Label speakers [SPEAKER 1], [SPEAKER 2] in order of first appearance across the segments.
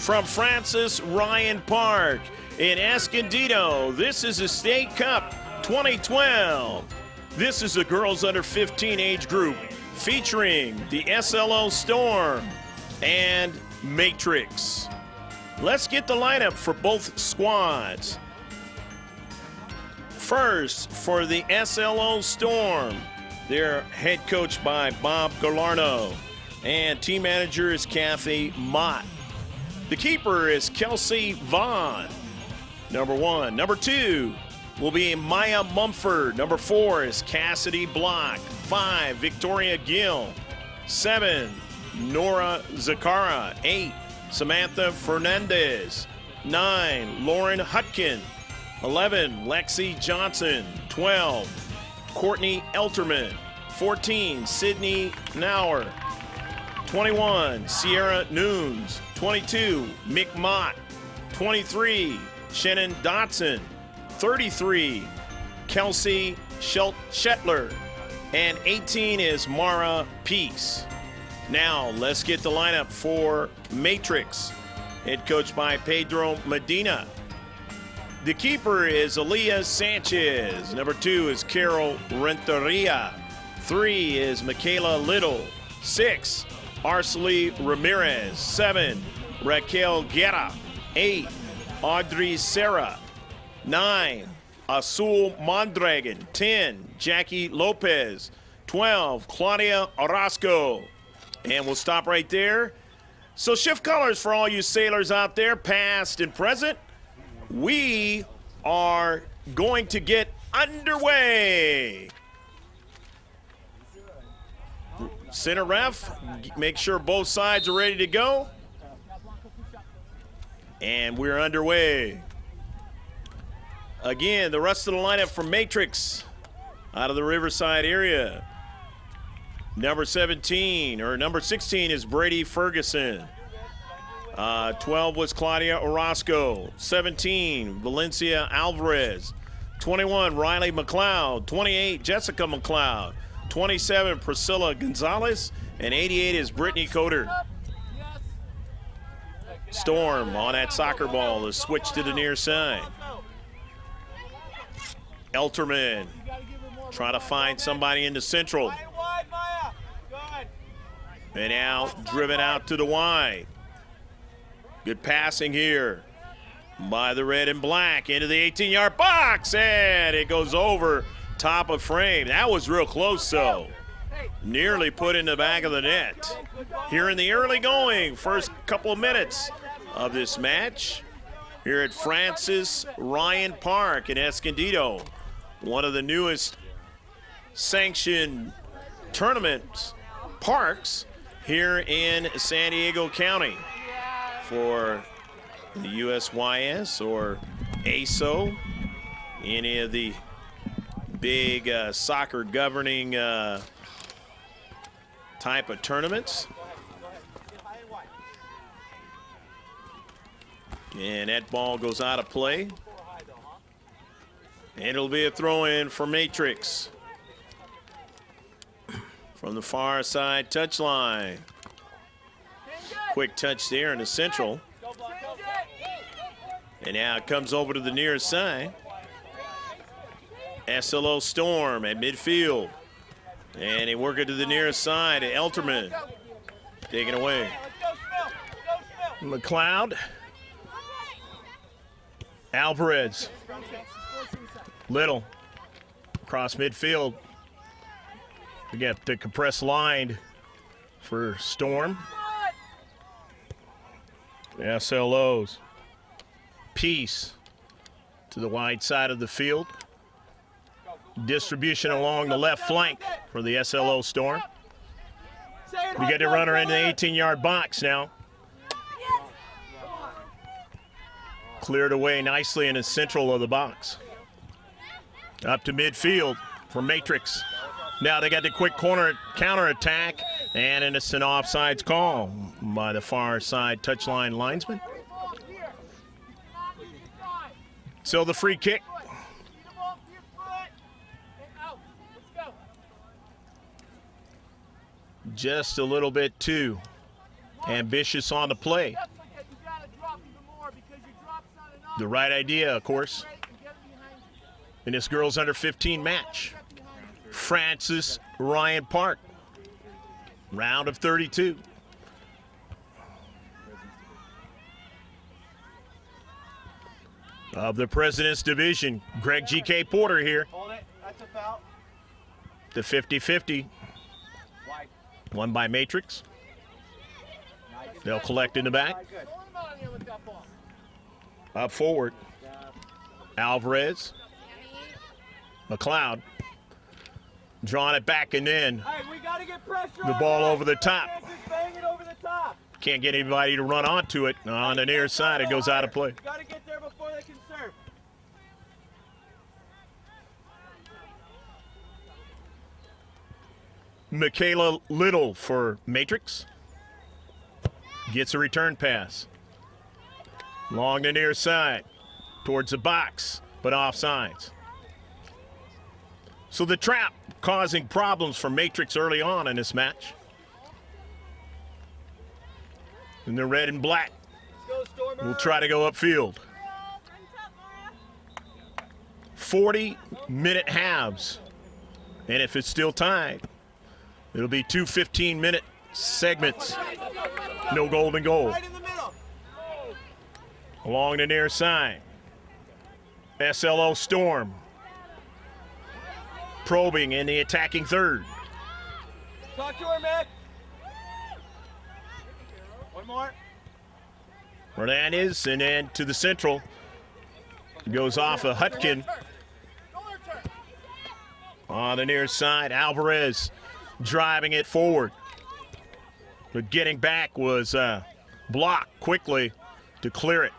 [SPEAKER 1] from Francis Ryan Park in Escondido. This is the State Cup 2012. This is the girls under 15 age group featuring the SLO Storm and Matrix. Let's get the lineup for both squads. First, for the SLO Storm, they're head coached by Bob Galarno, and team manager is Kathy Mott. The keeper is Kelsey Vaughn, number 1. Number 2 will be Maya Mumford. Number 4 is Cassidy Block. 5, Victoria Gill. 7, Nora Zakara. 8, Samantha Fernandez. 9, Lauren Hutkin. 11, Lexi Johnson. 12, Courtney Elterman. 14, Sydney Nauer. 21, Sierra Nunes. 22, Mick Mott. 23, Shannon Dotson. 33, Kelsey Shetler. And 18 is Mara Peace. Now, let's get the lineup for Matrix, head coached by Pedro Medina. The keeper is Aaliyah Sanchez. Number 2 is Carol Renteria. 3 is Michaela Little. 6, Arcely Ramirez. 7, Raquel Guerra. 8, Audrey Serra. 9, Azul Mondragon. 10, Jackie Lopez. 12, Claudia Orozco. And we'll stop right there. So shift colors for all you sailors out there, past and present. We are going to get underway. Center ref, make sure both sides are ready to go. And we're underway. Again, the rest of the lineup from Matrix out of the Riverside area. Number 16 is Brady Ferguson. 12 was Claudia Orozco. 17, Valencia Alvarez. 21, Riley McLeod. 28, Jessica McLeod. 27, Priscilla Gonzalez. And 88 is Brittany Coder. Storm on that soccer ball. The switch to the near side. Elterman trying to find somebody in the central. And now driven out to the wide. Good passing here by the red and black into the 18-yard box, and it goes over top of frame. That was real close, though. Nearly put in the back of the net. Here in the early going, first couple of minutes of this match here at Francis Ryan Park in Escondido, one of the newest sanctioned tournament parks here in San Diego County for the USYS or ASO, any of the big soccer governing type of tournaments. And that ball goes out of play. And it'll be a throw-in for Matrix from the far side touchline. Quick touch there in the central. And now it comes over to the near side. SLO Storm at midfield. And they work it to the near side. Elterman taken away. McLeod. Alvarez. Little. Across midfield. We got the compressed line for Storm. SLOs. Peace to the wide side of the field. Distribution along the left flank for the SLO Storm. We get a runner in the 18-yard box now. Cleared away nicely in the central of the box. Up to midfield for Matrix. Now they got the quick corner counter attack, and an innocent offsides call by the far side touchline linesman. So the free kick. Just a little bit too ambitious on the play. The right idea, of course, in this girls under 15 match. Francis Ryan Park, round of 32. Of the President's Division, Greg G.K. Porter here.
[SPEAKER 2] Hold it. That's a foul.
[SPEAKER 1] The 50-50. Won by Matrix. They'll collect in the back. Up forward. Alvarez. McLeod. Drawing it back and in.
[SPEAKER 2] Hey, we gotta get pressure
[SPEAKER 1] The
[SPEAKER 2] on
[SPEAKER 1] ball
[SPEAKER 2] that.
[SPEAKER 1] over the top.
[SPEAKER 2] Bang it over the top.
[SPEAKER 1] Can't get anybody to run onto it. On the near side, it goes out of play.
[SPEAKER 2] You gotta get there before they can serve.
[SPEAKER 1] Michaela Little for Matrix. Gets a return pass. Long the near side. Towards the box, but offsides. So the trap causing problems for Matrix early on in this match. And the red and black will try to go upfield. 40-minute halves. And if it's still tied, it'll be two 15-minute segments. No golden goal.
[SPEAKER 2] Right in the middle.
[SPEAKER 1] Along the near side. SLO Storm. Probing in the attacking third.
[SPEAKER 2] Talk to her, Mick. One more.
[SPEAKER 1] Hernandez, and then to the central. Goes off of Hutkin. On the near side, Alvarez driving it forward. But getting back was blocked quickly to clear it.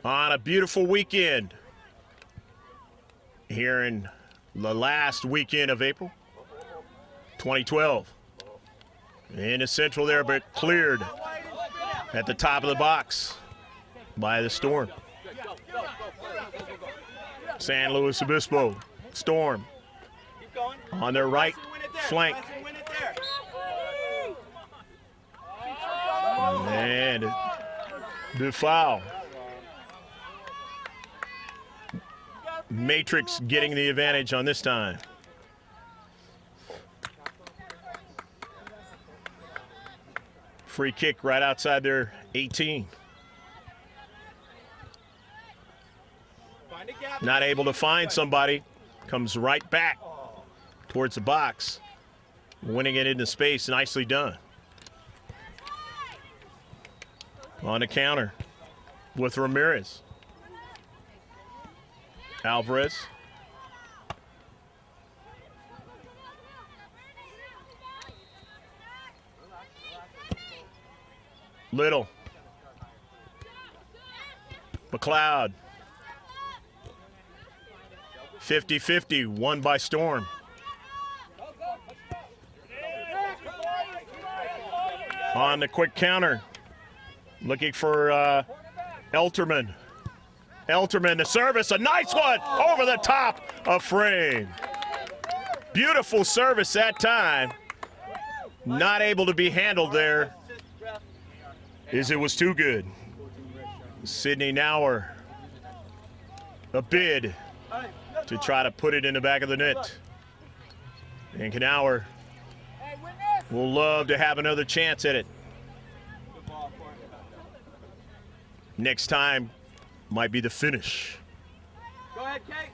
[SPEAKER 1] On a beautiful weekend here in the last weekend of April 2012. In the central there, but cleared at the top of the box by the Storm. San Luis Obispo, Storm on their right flank. And the foul. Matrix getting the advantage on this time. Free kick right outside their 18. Not able to find somebody. Comes right back towards the box. Winning it into space. Nicely done. On the counter with Ramirez. Alvarez. Little. McLeod. 50-50, won by Storm. On the quick counter. Looking for Elterman. Elterman, the service, a nice one over the top of frame. Beautiful service that time. Not able to be handled there as it was too good. Sydney Nauer, a bid to try to put it in the back of the net. And Knauer will love to have another chance at it. Next time might be the finish.
[SPEAKER 2] Go ahead, Kate.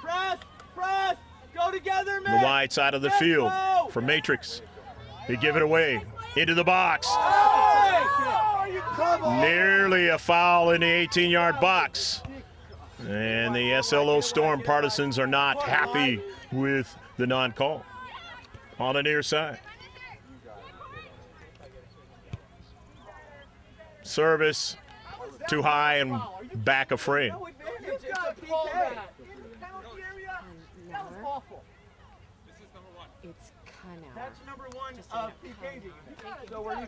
[SPEAKER 2] Press, press. Go together, man.
[SPEAKER 1] The wide side of the field for Matrix. They give it away into the box. Nearly a foul in the 18-yard box. And the SLO Storm partisans are not happy with the non-call. On the near side. Service too high and back of frame.
[SPEAKER 3] It's kind of.
[SPEAKER 2] That's number one PK. So we're even.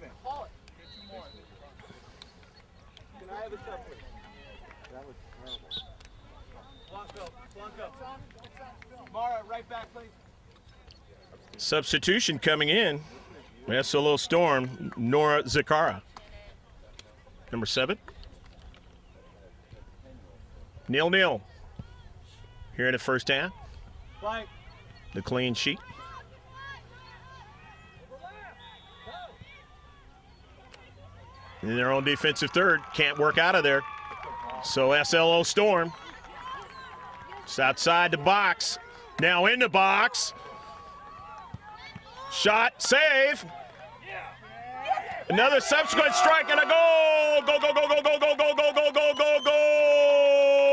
[SPEAKER 2] Can I have a shot, please? That was terrible. Blanco. Mara, right back, please.
[SPEAKER 1] Substitution coming in. SLO Storm, Nora Zakara. Number 7. 0-0 here in the first half.
[SPEAKER 2] Flank.
[SPEAKER 1] The clean sheet. In their own defensive third, can't work out of there. So SLO Storm. It's outside the box. Now in the box. Shot, save. Another subsequent strike and a goal. Go, go, go, go, go, go, go, go, go, go, go, go.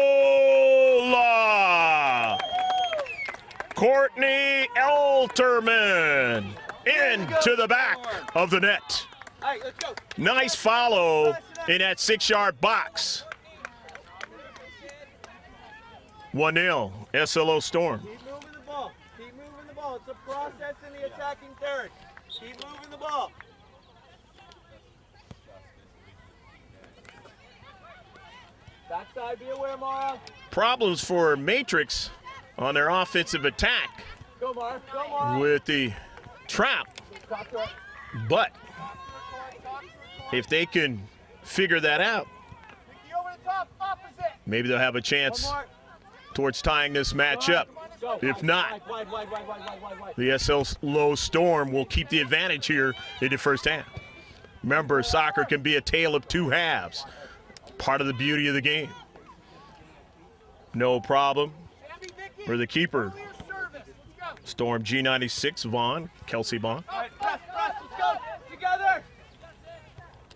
[SPEAKER 1] Courtney Elterman into the back of the net.
[SPEAKER 2] Hey, let's go.
[SPEAKER 1] Nice follow in that 6-yard box. 1-0, SLO Storm.
[SPEAKER 2] Keep moving the ball. Keep moving the ball. It's a process in the attacking third. Keep moving the ball. Backside, be aware, Mara.
[SPEAKER 1] Problems for Matrix on their offensive attack
[SPEAKER 2] Go, Mara. Go, Mara.
[SPEAKER 1] with the trap.
[SPEAKER 2] Top to it.
[SPEAKER 1] But if they can figure that out,
[SPEAKER 2] Ricky, over the top, opposite.
[SPEAKER 1] maybe they'll have a
[SPEAKER 2] One
[SPEAKER 1] chance
[SPEAKER 2] more.
[SPEAKER 1] towards tying this match up.
[SPEAKER 2] Go.
[SPEAKER 1] If not,
[SPEAKER 2] Wide, wide, wide, wide, wide, wide, wide.
[SPEAKER 1] the SLO Storm will keep the advantage here in the first half. Remember, soccer can be a tale of two halves. Part of the beauty of the game. No problem for the keeper. Storm G96, Vaughn, Kelsey Vaughn.
[SPEAKER 2] All right, press, let's go. Together.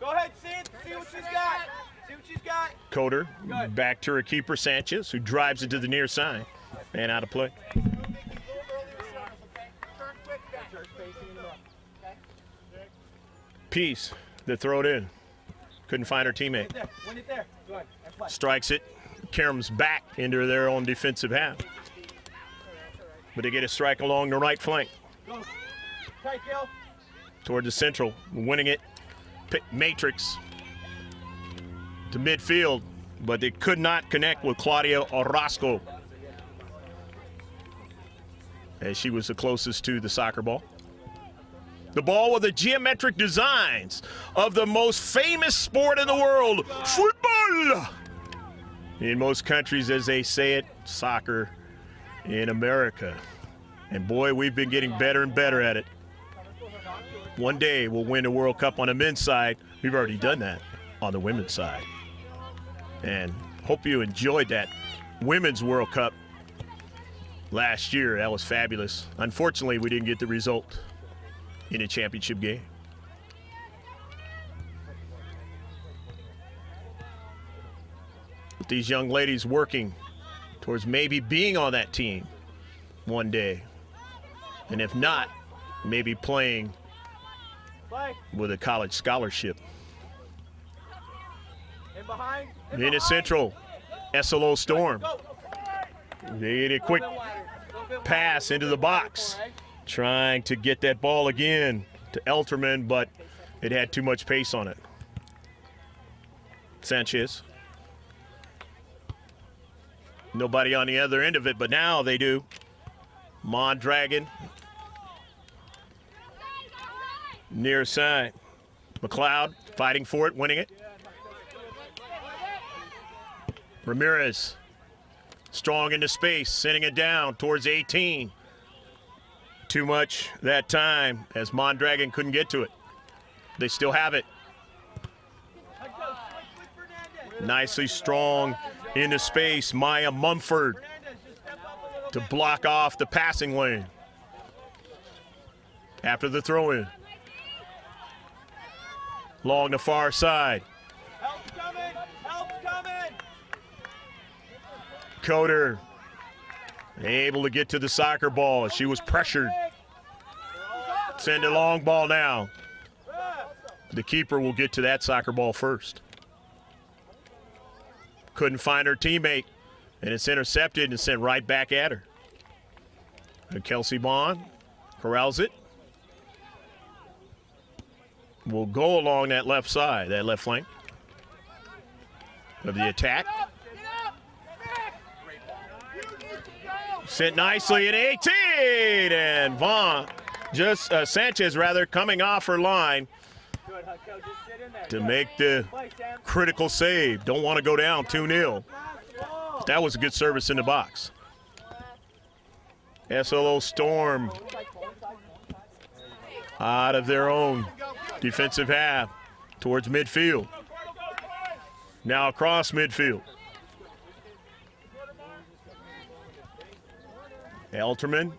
[SPEAKER 2] Go ahead, see it. See what she's got. See what she's got.
[SPEAKER 1] Coder back to her keeper, Sanchez, who drives it to the near side. And out of play. Peace, they throw it in. Couldn't find her teammate.
[SPEAKER 2] There. Win it there. Go ahead. And play.
[SPEAKER 1] Strikes it. Kerm's back into their own defensive half. But they get a strike along the right flank.
[SPEAKER 2] Go. Tight, Gil.
[SPEAKER 1] Toward the central, winning it. Matrix to midfield, but they could not connect with Claudia Orozco, as she was the closest to the soccer ball. The ball with the geometric designs of the most famous sport in the world, football. In most countries, as they say it, soccer in America. And boy, we've been getting better and better at it. One day we'll win the World Cup on the men's side. We've already done that on the women's side. And hope you enjoyed that Women's World Cup last year. That was fabulous. Unfortunately, we didn't get the result in a championship game. But these young ladies working towards maybe being on that team one day. And if not, maybe playing
[SPEAKER 2] Play.
[SPEAKER 1] with a college scholarship.
[SPEAKER 2] In behind.
[SPEAKER 1] In the central, SLO Storm.
[SPEAKER 2] Go.
[SPEAKER 1] They get a quick pass into the box, trying to get that ball again to Elterman, but it had too much pace on it. Sanchez. Nobody on the other end of it, but now they do. Mondragon. Near side. McLeod fighting for it, winning it. Ramirez. Strong into space, sending it down towards 18. Too much that time as Mondragon couldn't get to it. They still have it. Nicely strong into space, Maya Mumford to block off the passing lane. After the throw-in. Along the far side.
[SPEAKER 2] Help's coming. Help's coming.
[SPEAKER 1] Coder able to get to the soccer ball. She was pressured. Send a long ball now. The keeper will get to that soccer ball first. Couldn't find her teammate, and it's intercepted and sent right back at her. And Kelsey Bond corrals it. Will go along that left side, that left flank of the attack. Sent nicely at 18, and Vaughn Sanchez rather, coming off her line
[SPEAKER 2] Good, Coach. Just sit in there.
[SPEAKER 1] to make the critical save. Don't want to go down 2-0. That was a good service in the box. SLO Storm out of their own defensive half towards midfield. Now across midfield. Elterman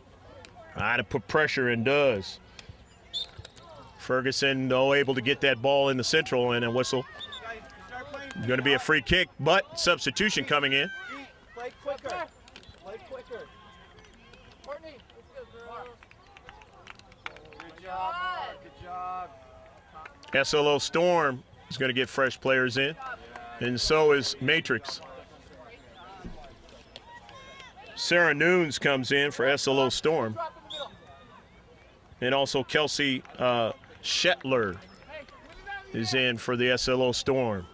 [SPEAKER 1] trying to put pressure and does. Ferguson, though, able to get that ball in the central and a whistle. Going to be a free kick, but substitution coming in.
[SPEAKER 2] Play quicker. Play quicker. Good job, Mark. Good job.
[SPEAKER 1] SLO Storm is going to get fresh players in, and so is Matrix. Sarah Nunes comes in for SLO Storm. And also Kelsey Shetler is in for the SLO Storm.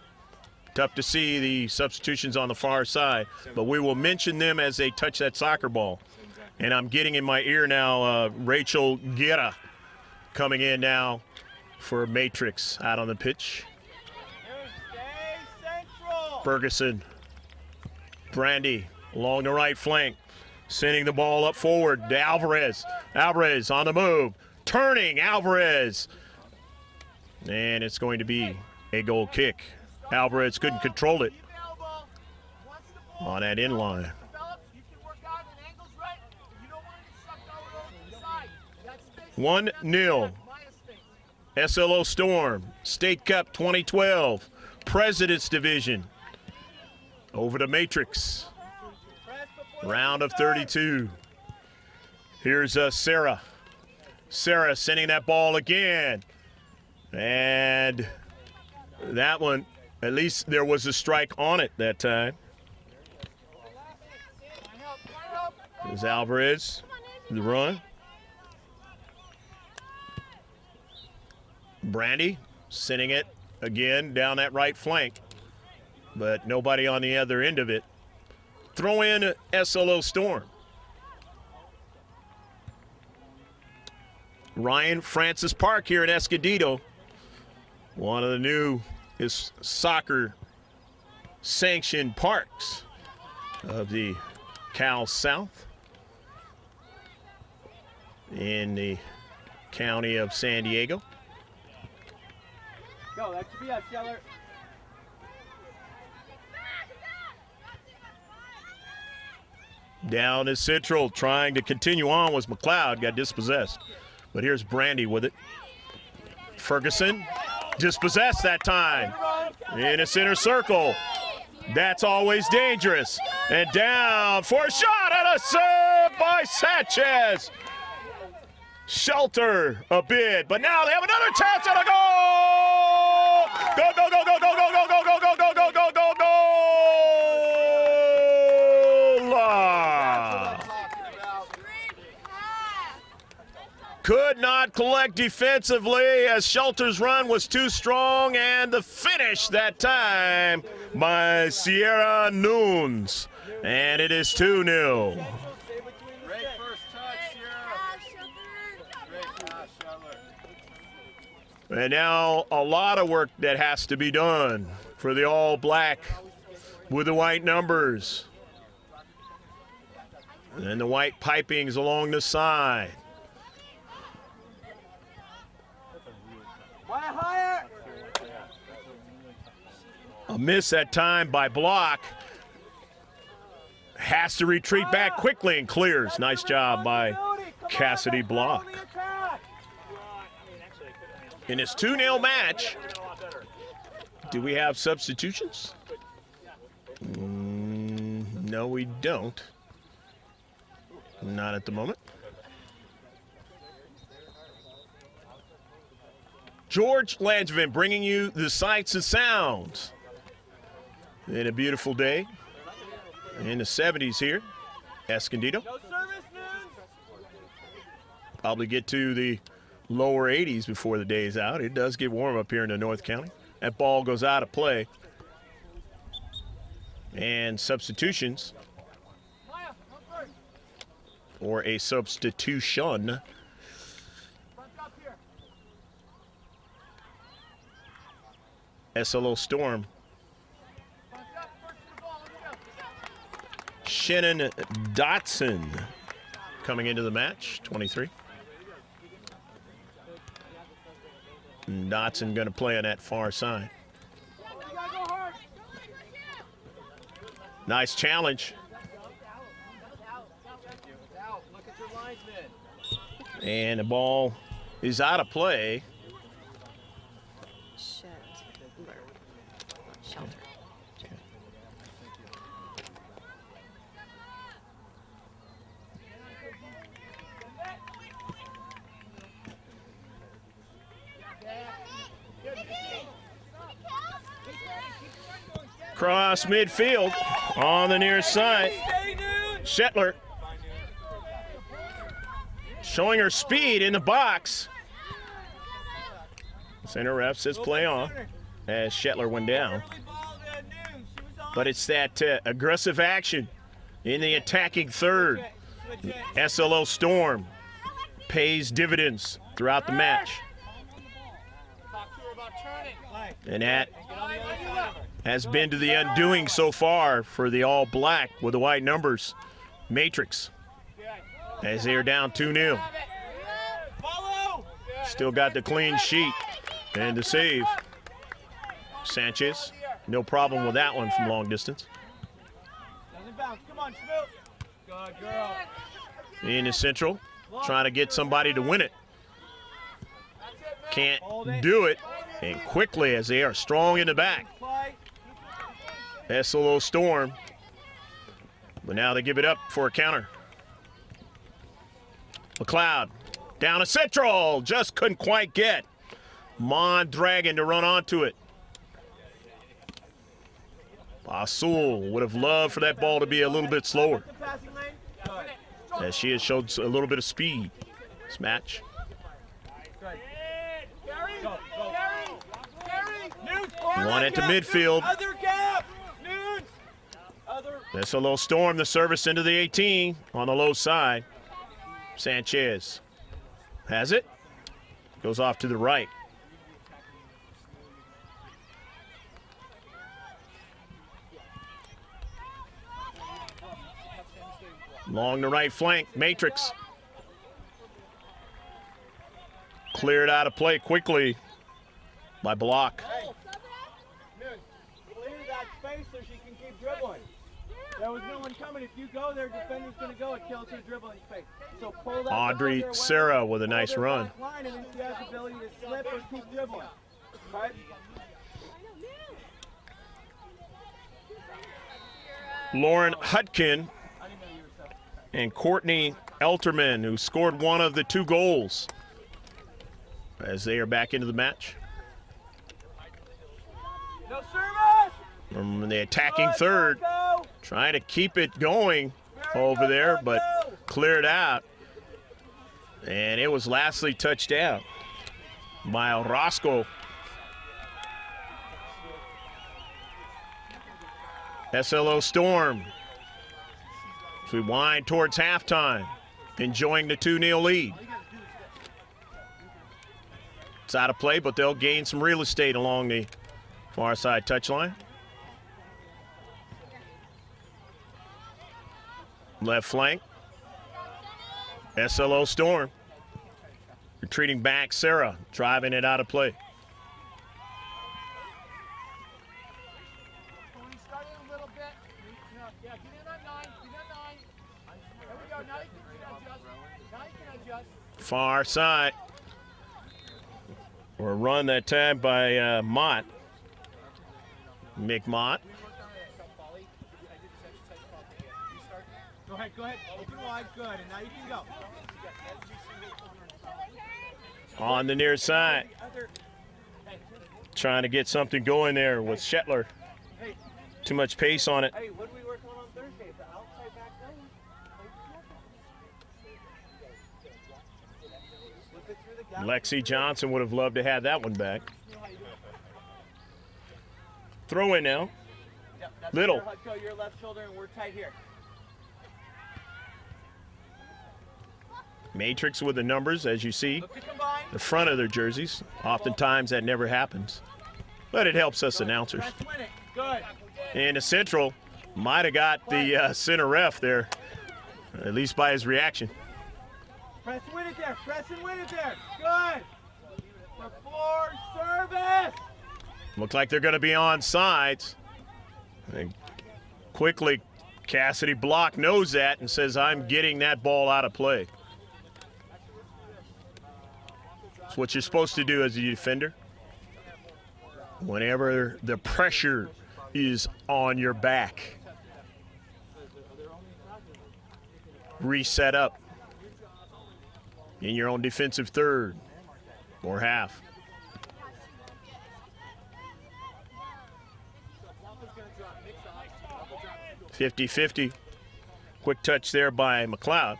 [SPEAKER 1] Tough to see the substitutions on the far side, but we will mention them as they touch that soccer ball. And I'm getting in my ear now Rachel Guerra coming in now for Matrix out on the pitch. Ferguson, Brandy along the right flank, sending the ball up forward to Alvarez. Alvarez on the move, turning Alvarez. And it's going to be a goal kick. Alvarez couldn't control it on that inline. 1-0. SLO Storm, State Cup 2012, President's Division. Over to Matrix. Round of 32. Here's Sarah. Sarah sending that ball again. And that one, at least there was a strike on it that time. There's Alvarez, the run. Brandy sending it again down that right flank, but nobody on the other end of it. Throw in SLO Storm. Ryan Francis Park here in Escondido. One of the new soccer sanctioned parks of the Cal South in the county of San Diego.
[SPEAKER 2] Go, that should be us, Sheller.
[SPEAKER 1] Down is Central, trying to continue on was McLeod, got dispossessed. But here's Brandy with it. Ferguson, dispossessed that time. In a center circle. That's always dangerous. And down for a shot and a serve by Sanchez. Shelter a bid, but now they have another chance at a goal! Go, go, go, go, go, go, go, go, go, go, go, go, go, go, go! Could not collect defensively as Shelter's run was too strong, and the finish that time by Sierra Nunes. And it is 2-0. And now a lot of work that has to be done for the all black with the white numbers. And the white pipings along the side. A miss that time by Block. Has to retreat back quickly and clears. Nice job by Cassidy Block. In this 2-0 match, do we have substitutions? No, we don't. Not at the moment. George Langevin bringing you the sights and sounds. In a beautiful day in the 70s here, Escondido. Probably get to the lower 80s before the day is out. It does get warm up here in the North County. That ball goes out of play. And substitutions, or a substitution, SLO Storm. Shannon Dotson coming into the match, 23. And Dotson going to play on that far side. Nice challenge. And the ball is out of play.
[SPEAKER 3] Shelter.
[SPEAKER 1] Cross midfield on the near side. Shetler showing her speed in the box. Center ref says play on as Shetler went down. But it's that aggressive action in the attacking third. SLO Storm pays dividends throughout the match. And that has been to the undoing so far for the All Black with the white numbers. Matrix, as they are down 2-0. Still got the clean sheet and the save. Sanchez, no problem with that one from long distance. In the central, trying to get somebody to win it. Can't do it. And quickly, as they are strong in the back. SLO Storm. But now they give it up for a counter. McLeod down a central. Just couldn't quite get Mondragon to run onto it. Basul would have loved for that ball to be a little bit slower, as she has showed a little bit of speed this match. One into midfield. SLO Storm, the service into the 18 on the low side. Sanchez has it. Goes off to the right. Along the right flank, Matrix. Cleared out of play quickly by Block.
[SPEAKER 2] Clear that space so she can keep dribbling. There was no one coming. If you go there, defender's going to go. It kills her dribbling space. So pull that
[SPEAKER 1] Audrey Serra with a nice run.
[SPEAKER 2] Line, and then she has the ability to slip or keep dribbling. Right?
[SPEAKER 1] Lauren Hutkin and Courtney Elterman, who scored one of the 2 goals, as they are back into the match.
[SPEAKER 2] No service!
[SPEAKER 1] From the attacking third, trying to keep it going over there, but cleared out. And it was lastly touched out by Orozco. SLO Storm, as we wind towards halftime, enjoying the 2-0 lead. It's out of play, but they'll gain some real estate along the far side touchline. Left flank. SLO Storm. Retreating back, Sarah, driving it out of play. Far side. Or a run that time by Mott. Mick Mott.
[SPEAKER 2] Go ahead. Open wide, good, and now you can go.
[SPEAKER 1] On the near side. Trying to get something going there with Shetler. Too much pace on it.
[SPEAKER 2] Hey, what did we work on Thursday? The outside back lane?
[SPEAKER 1] Lexi Johnson would have loved to have that one back. Throw in now.
[SPEAKER 2] Yep, that's
[SPEAKER 1] Little.
[SPEAKER 2] Your left shoulder, and we're tight here.
[SPEAKER 1] Matrix with the numbers, as you see, the front of their jerseys. Oftentimes that never happens. but it helps us announcers.
[SPEAKER 2] Press win it. Good.
[SPEAKER 1] And the Central might have got the center ref there, at least by his reaction.
[SPEAKER 2] Press win it there. Press and win it there. Good. The floor service.
[SPEAKER 1] Look like they're going to be on sides. And quickly, Cassidy Block knows that and says, I'm getting that ball out of play. That's what you're supposed to do as a defender. Whenever the pressure is on your back. Reset up in your own defensive third or half. .50-50. Quick touch there by McLeod.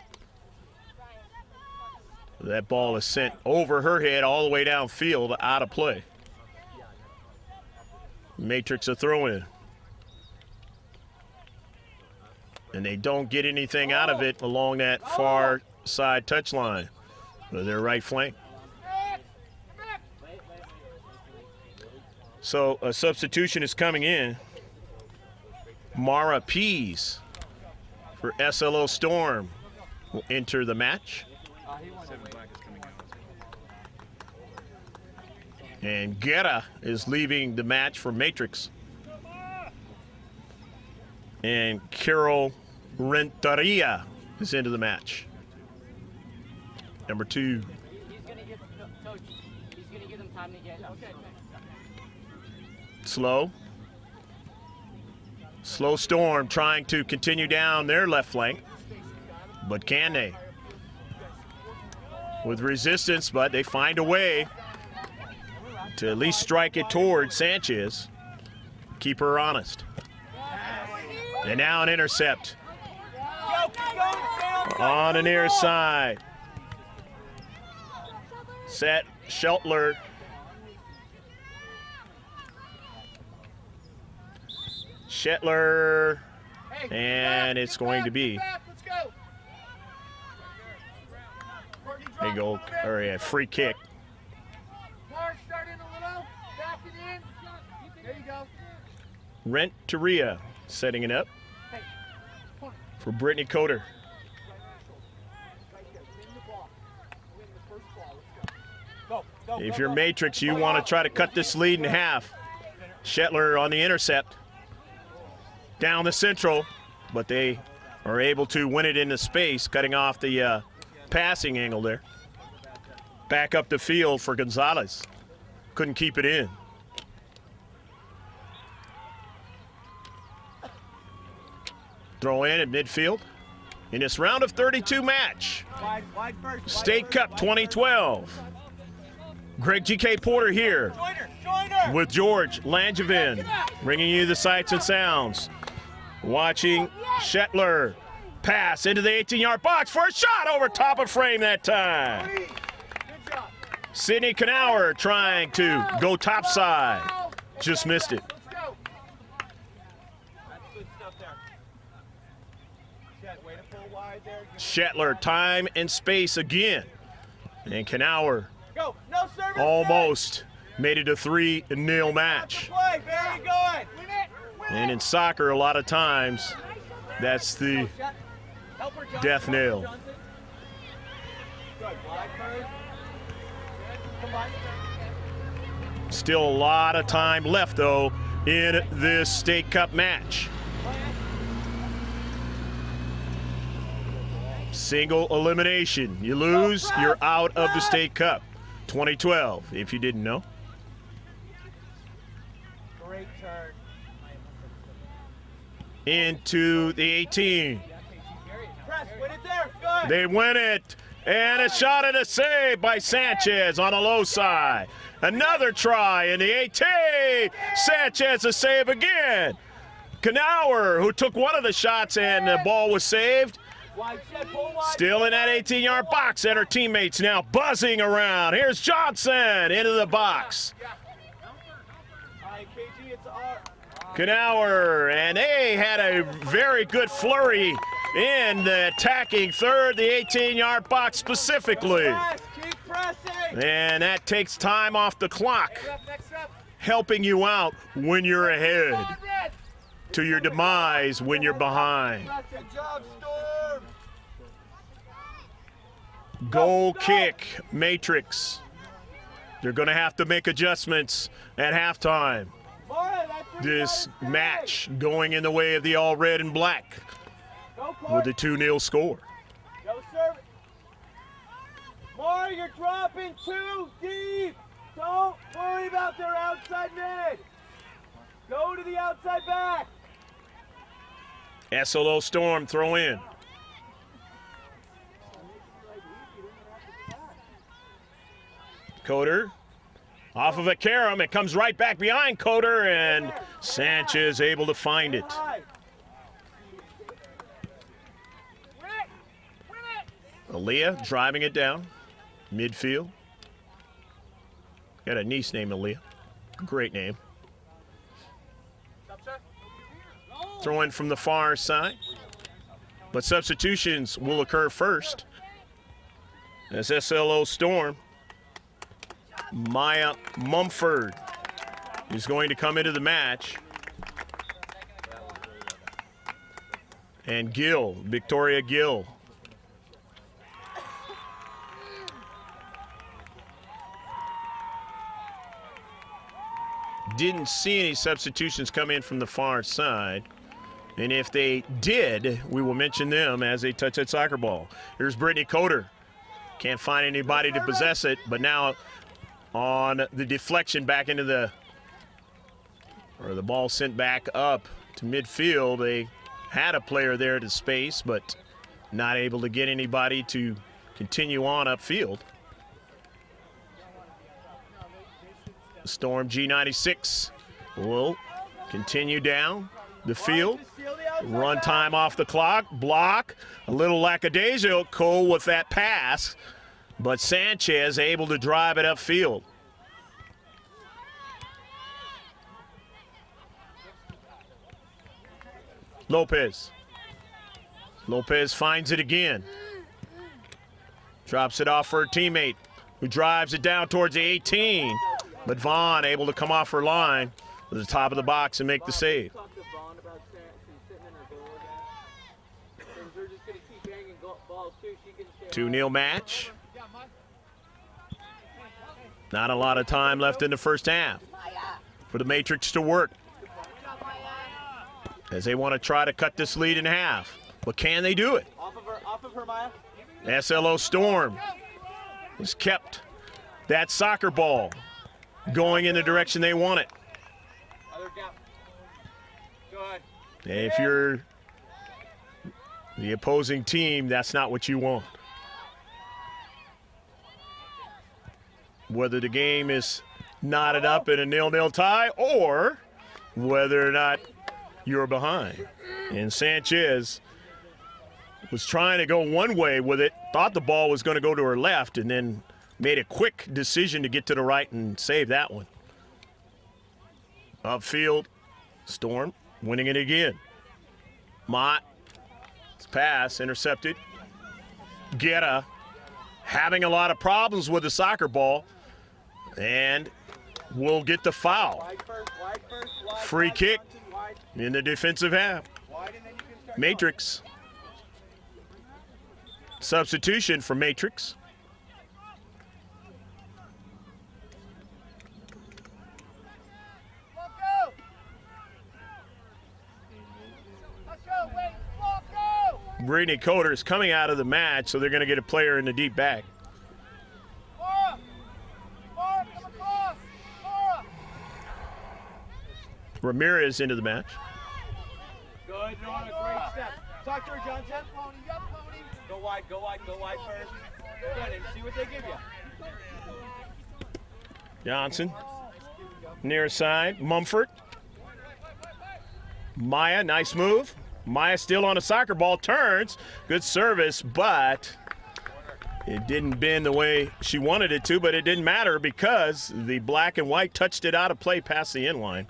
[SPEAKER 1] That ball is sent over her head all the way downfield, out of play. Matrix a throw-in. And they don't get anything out of it along that far side touchline, their right flank. So a substitution is coming in. Mara Pease for SLO Storm will enter the match. And Guerra is leaving the match for Matrix. And Carol Renteria is into the match. Number 2.
[SPEAKER 3] He's going to give Coach. He's going to give them time to get. Okay.
[SPEAKER 1] Slow Storm trying to continue down their left flank. But can they? With resistance, but they find a way to at least strike it toward Sanchez. Keep her honest. And now an intercept. On the near side. Set Sheltler. Shetler. And it's going to be a goal, or a free kick. Renteria setting it up for Brittany Coder. If you're Matrix, you want to try to cut this lead in half. Shetler on the intercept. Down the Central, but they are able to win it into space, cutting off the passing angle there. Back up the field for Gonzalez. Couldn't keep it in. Throw in at midfield in this round of 32 match. State Cup 2012. Greg G.K. Porter here with George Langevin, bringing you the sights and sounds. Watching Shetler pass into the 18-yard box for a shot over top of frame that time. Sydney Knauer trying to go topside. Just missed it. Shetler, time and space again. And Knauer almost made it a 3-0 match. And in soccer, a lot of times, that's the death knell. Still a lot of time left, though, in this State Cup match. Single elimination. You lose, you're out of the State Cup 2012, if you didn't know.
[SPEAKER 2] Great turn.
[SPEAKER 1] Into the 18.
[SPEAKER 2] Press, win it there. Good.
[SPEAKER 1] They win it. And a shot and a save by Sanchez on the low side. Another try in the 18. Sanchez a save again. Knauer, who took one of the shots and the ball was saved, still in that 18-yard box, and her teammates now buzzing around. Here's Johnson into the box. Knauer, and they had a very good flurry in the attacking third, the 18-yard box specifically. And that takes time off the clock. helping you out when you're ahead, to your demise when you're behind.
[SPEAKER 2] Good job, Storm.
[SPEAKER 1] Goal kick, Matrix. They're going to have to make adjustments at halftime. This match going in the way of the all red and black with the 2-0 score.
[SPEAKER 2] Go serve it. Mara, you're dropping too deep. Don't worry about their outside mid. Go to the outside back.
[SPEAKER 1] SLO Storm throw in. Coder off of a carom. It comes right back behind Coder, and Sanchez able to find it. Aaliyah driving it down midfield. Got a niece named Aaliyah. Great name. Throw in from the far side. But substitutions will occur first. As SLO Storm, Maya Mumford is going to come into the match. And Gill, Victoria Gill. Didn't see any substitutions come in from the far side. And if they did, we will mention them as they touch that soccer ball. Here's Brittany Coder. Can't find anybody to possess it, but now on the deflection back into the ball sent back up to midfield. They had a player there to space, but not able to get anybody to continue on upfield. Storm G96 will continue down the field. Run time off the clock. Block. A little lackadaisical with that pass, but Sanchez able to drive it upfield. Lopez. Lopez finds it again. Drops it off for her teammate, who drives it down towards the 18. But Vaughn able to come off her line to the top of the box and make the save. 2-0 match. Not a lot of time left in the first half for the Matrix to work, as they want to try to cut this lead in half. But can they do it?
[SPEAKER 2] Off of her, Maya.
[SPEAKER 1] SLO Storm has kept that soccer ball going in the direction they want it.
[SPEAKER 2] Other gap. Go ahead.
[SPEAKER 1] If you're the opposing team, that's not what you want. Whether the game is knotted up in a 0-0 tie or whether or not you're behind. And Sanchez was trying to go one way with it, thought the ball was going to go to her left, and then made a quick decision to get to the right and save that one. Upfield, Storm winning it again. Mott, pass intercepted. Guerra having a lot of problems with the soccer ball, and will get the foul. Free kick in the defensive half. Matrix. Substitution for Matrix. Brittany Coder is coming out of the match, so they're going to get a player in the deep back. Ramirez into the match.
[SPEAKER 2] Good, you're on a great step. Talk to her, Johnson. Go wide first. Good, and see what they give you.
[SPEAKER 1] Johnson, near side, Mumford. Maya, nice move. Maya still on a soccer ball, turns. Good service, but it didn't bend the way she wanted it to, but it didn't matter because the black and white touched it out of play past the end line.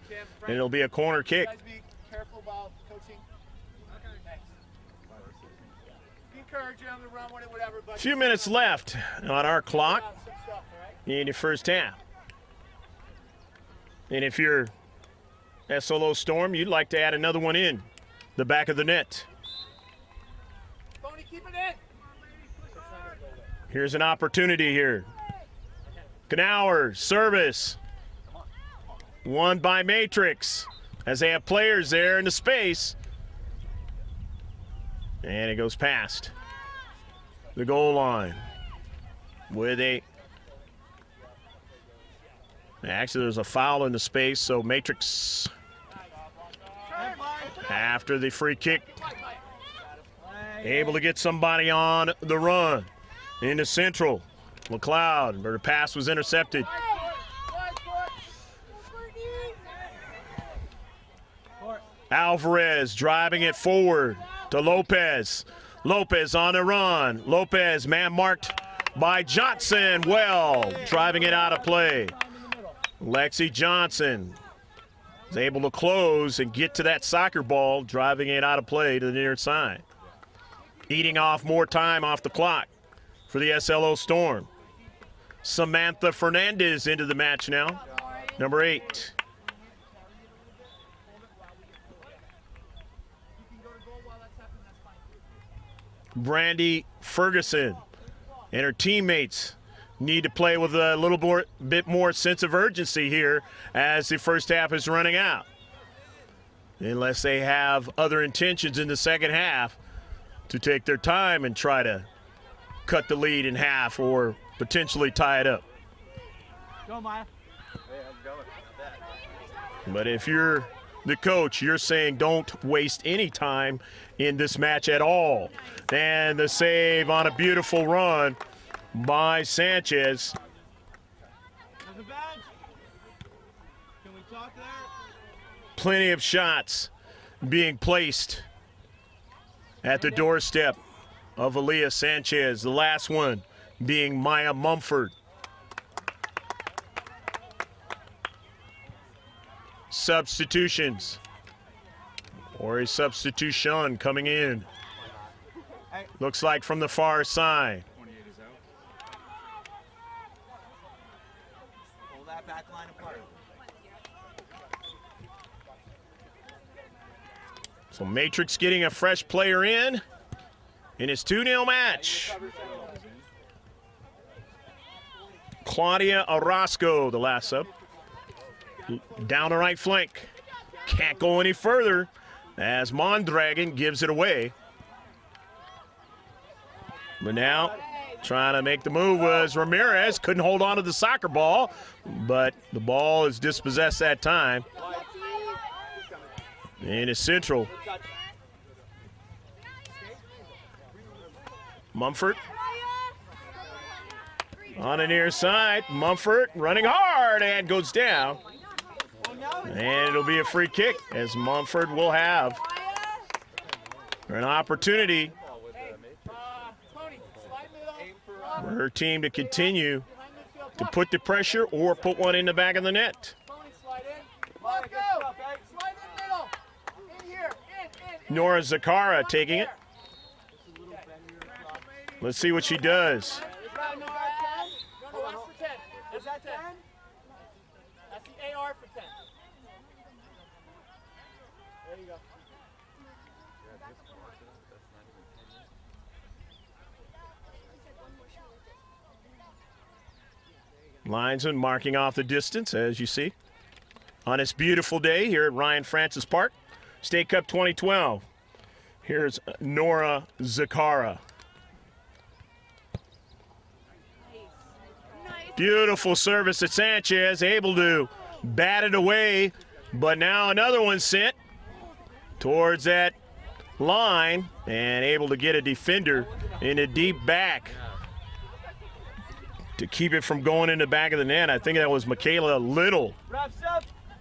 [SPEAKER 1] And it'll be a corner kick.
[SPEAKER 2] Be careful about coaching. Be encouraging them to run whatever.
[SPEAKER 1] A few minutes left on our clock in the first half. And if you're SLO Storm, you'd like to add another one in the back of the net.
[SPEAKER 3] Tony, keep it in.
[SPEAKER 1] Here's an opportunity here. Knauer, service. Won by Matrix as they have players there in the space. And it goes past the goal line with actually there's a foul in the space, so Matrix after the free kick able to get somebody on the run into Central. McLeod, where the pass was intercepted. Alvarez driving it forward to Lopez. Lopez on the run. Lopez, man marked by Johnson. Well, driving it out of play. Lexi Johnson is able to close and get to that soccer ball, driving it out of play to the near side. Eating off more time off the clock for the SLO Storm. Samantha Fernandez into the match now, number 8. Brandy Ferguson and her teammates need to play with a little bit more sense of urgency here as the first half is running out. Unless they have other intentions in the second half to take their time and try to cut the lead in half or potentially tie it up.
[SPEAKER 2] Go, Maya.
[SPEAKER 1] But if you're the coach, you're saying don't waste any time in this match at all. And the save on a beautiful run by Sanchez.
[SPEAKER 2] There's a badge. Can we talk there?
[SPEAKER 1] Plenty of shots being placed at the doorstep of Aaliyah Sanchez. The last one being Maya Mumford. Substitutions. Or a substitution coming in. Looks like from the far side.
[SPEAKER 2] Pull that back line apart.
[SPEAKER 1] So Matrix getting a fresh player in his 2-0 match. Claudia Orozco, the last sub. Down the right flank. Can't go any further as Mondragon gives it away. But now trying to make the move was Ramirez. Couldn't hold on to the soccer ball, but the ball is dispossessed that time. And it's Central. Mumford on the near side. Mumford running hard and goes down. And it'll be a free kick as Mumford will have an opportunity for her team to continue to put the pressure or put one in the back of the net. Nora Zakara taking it. Let's see what she does.
[SPEAKER 3] Is that 10? That's the AR for 10. There you go.
[SPEAKER 1] Linesman marking off the distance, as you see, on this beautiful day here at Ryan Francis Park, State Cup 2012. Here's Nora Zakara. Beautiful service at Sanchez, able to bat it away, but now another one sent towards that line and able to get a defender in a deep back to keep it from going in the back of the net. I think that was Michaela Little.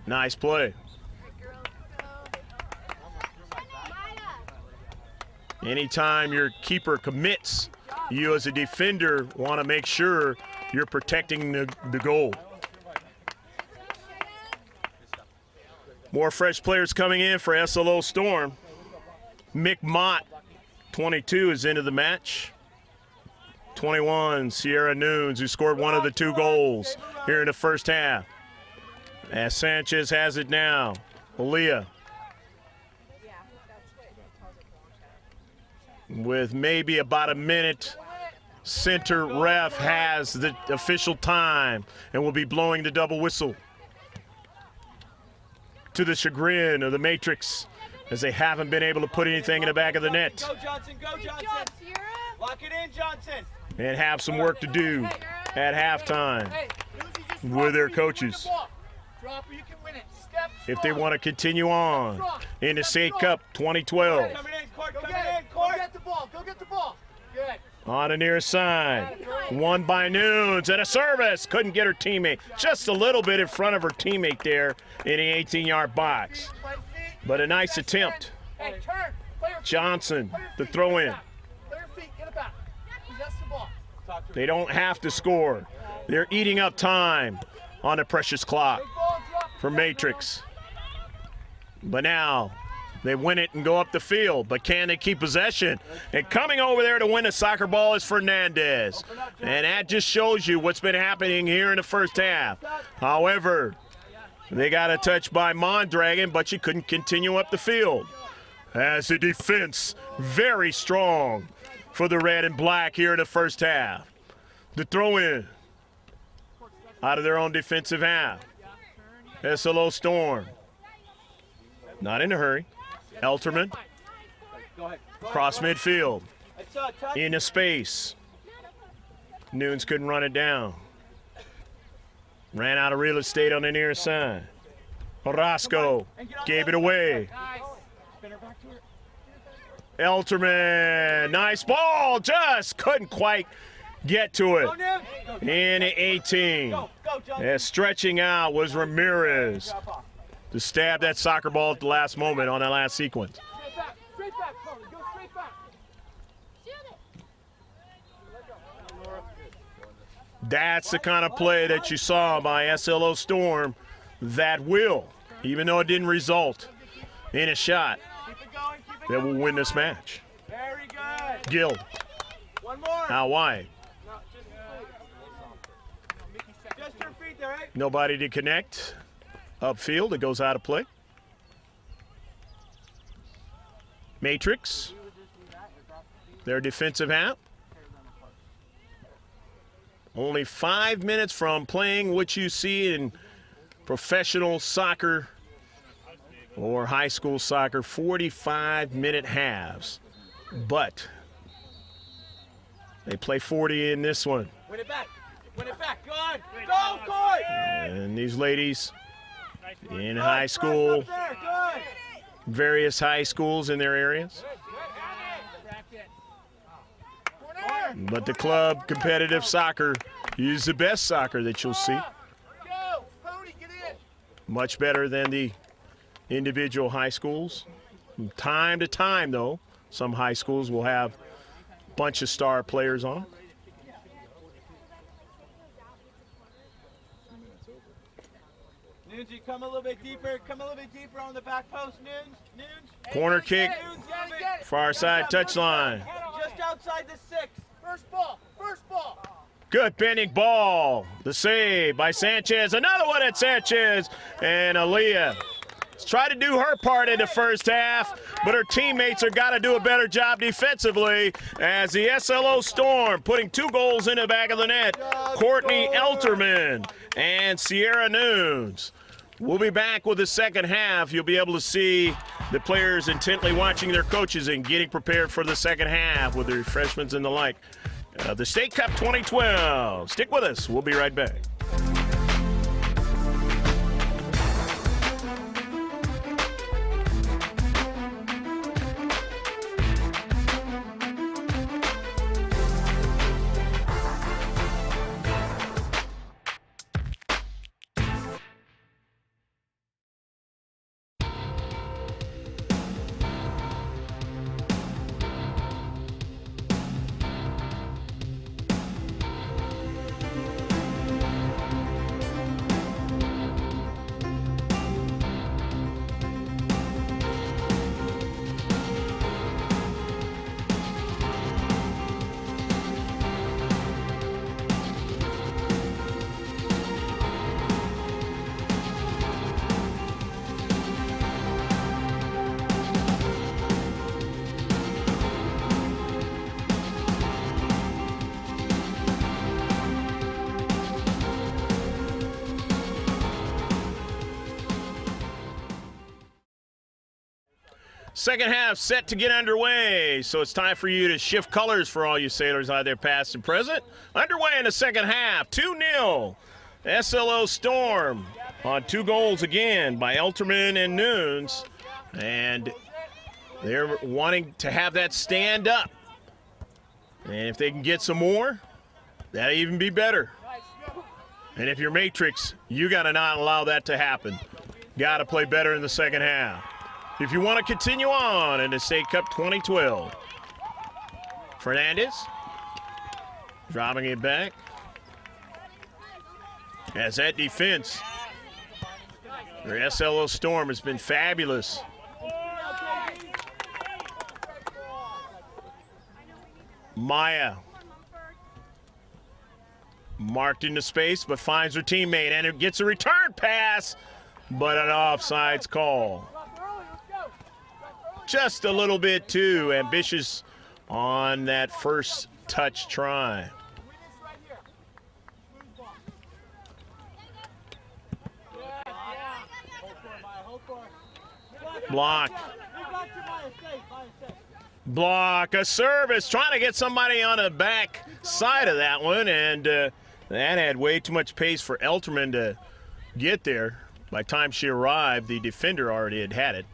[SPEAKER 1] Nice play. Anytime your keeper commits, you as a defender want to make sure you're protecting the goal. More fresh players coming in for SLO Storm. Mick Mott, 22, is into the match. 21, Sierra Nunes, who scored one of the 2 goals here in the first half. As Sanchez has it now. Aaliyah. With maybe about a minute, center ref has the official time and will be blowing the double whistle. To the chagrin of the Matrix, as they haven't been able to put anything in the back of the net.
[SPEAKER 2] Go, Johnson. Go, Johnson. Lock it in, Johnson.
[SPEAKER 1] And have some work to do at halftime with their coaches if they want to continue on in the State Cup 2012.
[SPEAKER 2] Coming in, Court. Coming in, Court. Go get the ball. Go get the ball. Good.
[SPEAKER 1] On the near side, won by Nunes, and a service. Couldn't get her teammate. Just a little bit in front of her teammate there in the 18-yard box. But a nice attempt. Johnson, the throw in. They don't have to score. They're eating up time on a precious clock for Matrix. But now they win it and go up the field. But can they keep possession? And coming over there to win the soccer ball is Fernandez. And that just shows you what's been happening here in the first half. However, they got a touch by Mondragon, but she couldn't continue up the field. As the defense, very strong for the red and black here in the first half. The throw in out of their own defensive half. SLO Storm. Not in a hurry. Elterman. Cross midfield. Into space. Nunes couldn't run it down. Ran out of real estate on the near side. Orozco gave it away. Elterman, nice ball, just couldn't quite get to it. In 18. As stretching out was Ramirez to stab that soccer ball at the last moment on that last sequence. That's the kind of play that you saw by SLO Storm that will, even though it didn't result in a shot, that will win this match.
[SPEAKER 2] Very good.
[SPEAKER 1] Gill.
[SPEAKER 2] One more.
[SPEAKER 1] Out wide.
[SPEAKER 2] Just your feet there, right?
[SPEAKER 1] Nobody to connect. Upfield, it goes out of play. Matrix. Their defensive half. Only 5 minutes from playing what you see in professional soccer or high school soccer, 45-minute halves. But they play 40 in this one.
[SPEAKER 2] Win it back. Win it back. Good. Go, Court.
[SPEAKER 1] And these ladies in high school, various high schools in their areas. But the club competitive soccer is the best soccer that you'll see. Much better than the individual high schools. From time to time, though, some high schools will have a bunch of star players on them.
[SPEAKER 2] Nunes, you come a little bit deeper. Come a little bit deeper on the back post, Nunes.
[SPEAKER 1] Corner kick, far side touchline.
[SPEAKER 2] Just outside the 6. First ball. First ball.
[SPEAKER 1] Good bending ball. The save by Sanchez. Another one at Sanchez. And Aaliyah has tried to do her part in the first half, but her teammates have got to do a better job defensively as the SLO Storm putting 2 goals in the back of the net. Courtney Elterman and Sierra Nunes. We'll be back with the second half. You'll be able to see the players intently watching their coaches and getting prepared for the second half with the refreshments and the like. The State Cup 2012. Stick with us. We'll be right back. Second half set to get underway, so it's time for you to shift colors for all you Sailors out there past and present. Underway in the second half, 2-0. SLO Storm on 2 goals again by Elterman and Nunes. And they're wanting to have that stand up. And if they can get some more, that'll even be better. And if you're Matrix, you got to not allow that to happen. Got to play better in the second half if you want to continue on in the State Cup 2012. Fernandez dropping it back. As that defense, their SLO Storm has been fabulous. Maya marked into space, but finds her teammate, and it gets a return pass, but an offsides call. Just a little bit too ambitious on that first touch try. Block. Block, a service, trying to get somebody on the back side of that one, and that had way too much pace for Elterman to get there. By the time she arrived, the defender already had it.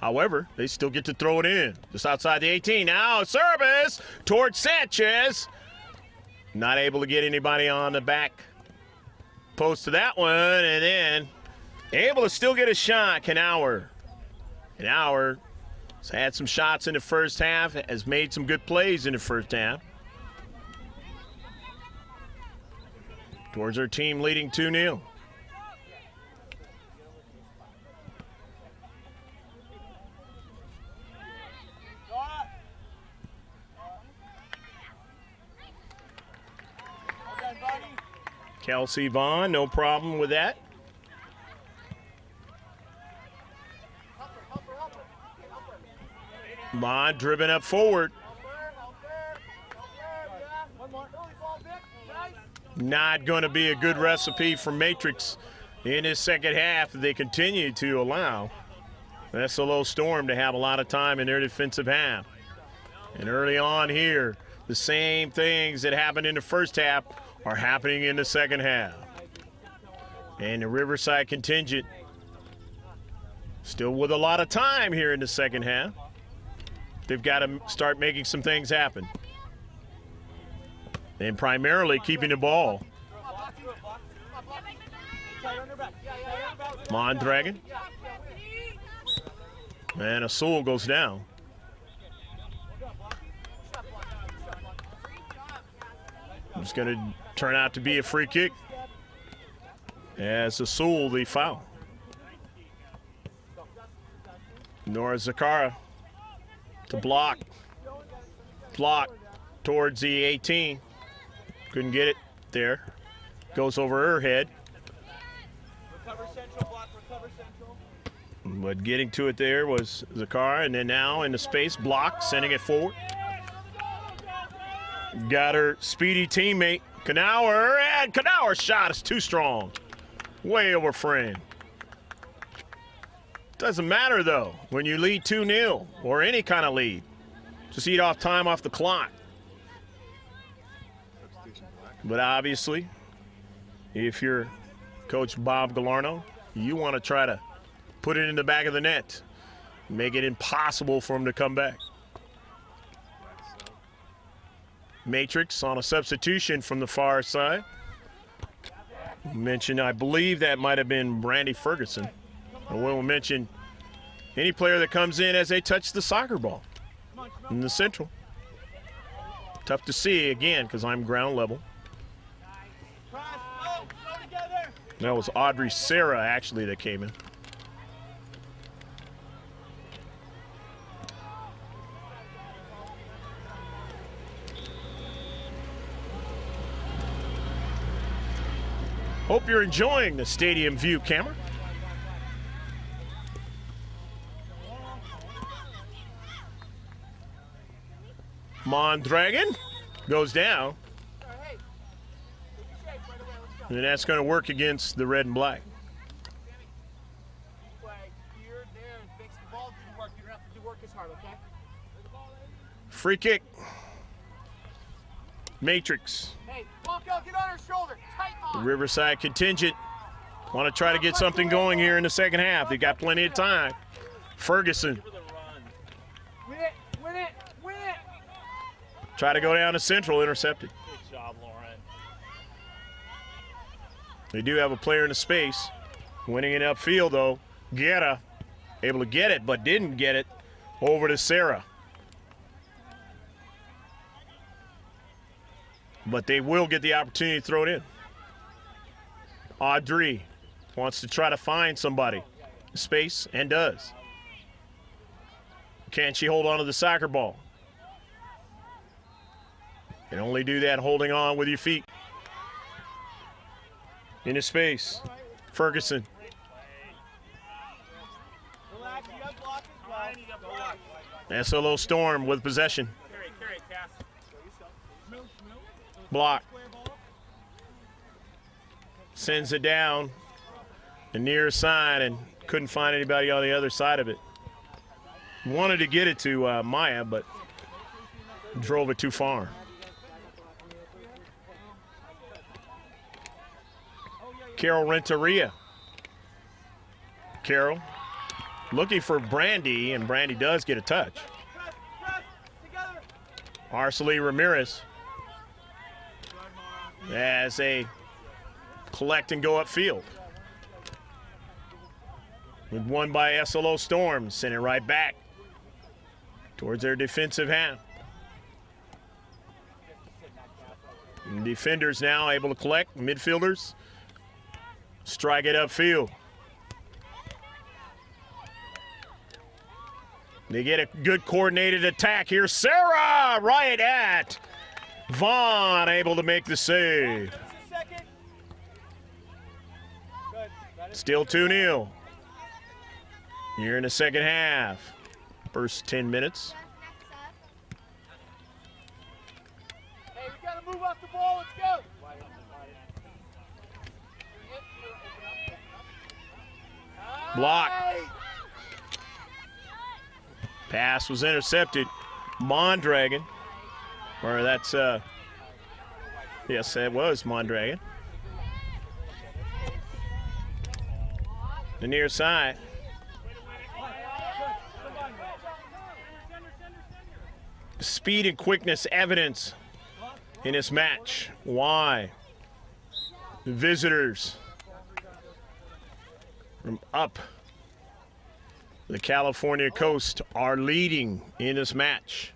[SPEAKER 1] However, they still get to throw it in, just outside the 18. Now, a service towards Sanchez. Not able to get anybody on the back post to that one, and then able to still get a shot, Knauer. Knauer has had some shots in the first half, has made some good plays in the first half. Towards our team leading 2-0. Kelsey Vaughn, no problem with that. Vaughn driven up forward. Not going to be a good recipe for Matrix in this second half if they continue to allow SLO Storm to have a lot of time in their defensive half. And early on here, the same things that happened in the first half are happening in the second half. And the Riverside contingent still with a lot of time here in the second half. They've got to start making some things happen. And primarily keeping the ball. Mondragon. And Asul goes down. It's going to turn out to be a free kick. As Asul, the foul. Nora Zakara to block. Block towards the 18. Couldn't get it there. Goes over her head.
[SPEAKER 2] Recover central, block, recover central.
[SPEAKER 1] But getting to it there was Zakara, and then now in the space, block, sending it forward. Got her speedy teammate, Knauer, and Knauer's shot is too strong. Way over frame. Doesn't matter, though, when you lead 2-0 or any kind of lead. Just eat off time off the clock. But obviously, if you're Coach Bob Galarno, you want to try to put it in the back of the net, make it impossible for him to come back. Matrix on a substitution from the far side. Mentioned, I believe that might have been Brandy Ferguson. And we'll mention any player that comes in as they touch the soccer ball in the central. Tough to see, again, because I'm ground level. That was Audrey Sarah, actually, that came in. Hope you're enjoying the Stadium View camera. Mondragon goes down. And that's going to work against the red and black. Free kick. Matrix.
[SPEAKER 3] Hey, walk out, get on her shoulder. Tight
[SPEAKER 1] The
[SPEAKER 3] on.
[SPEAKER 1] Riverside contingent want to try to get something going here in the second half. They got plenty of time. Ferguson.
[SPEAKER 2] Win it, win it, win it.
[SPEAKER 1] Try to go down to Central, intercepted.
[SPEAKER 4] Good job, Lauren.
[SPEAKER 1] They do have a player in the space. Winning it upfield, though. Guerra able to get it, but didn't get it over to Sarah. But they will get the opportunity to throw it in. Audrey wants to try to find somebody. Space, and does. Can she hold on to the soccer ball? Can only do that holding on with your feet. Into space. Ferguson.
[SPEAKER 2] Relax, you got block as well. Go watch.
[SPEAKER 1] SLO Storm with possession.
[SPEAKER 4] Carry, Cass.
[SPEAKER 1] Block. Sends it down the near side and couldn't find anybody on the other side of it. Wanted to get it to Maya, but drove it too far. Carol Renteria. Carol looking for Brandy, and Brandy does get a touch.
[SPEAKER 2] Press, together.
[SPEAKER 1] Arcely Ramirez as they collect and go upfield. With one by SLO Storm, send it right back towards their defensive half. And defenders now able to collect, midfielders strike it upfield. They get a good coordinated attack here. Sarah right at Vaughn, able to make the save.
[SPEAKER 2] Just a second. Good. Got it.
[SPEAKER 1] Still 2-0. Here in the second half. First 10 minutes.
[SPEAKER 2] Hey, we gotta move off the ball. Let's go.
[SPEAKER 1] Block.
[SPEAKER 2] Hey.
[SPEAKER 1] Pass was intercepted. Mondragon. Or that's, yes, that was Mondragon. The near side. Speed and quickness evidence in this match. Why? The visitors from up the California coast are leading in this match.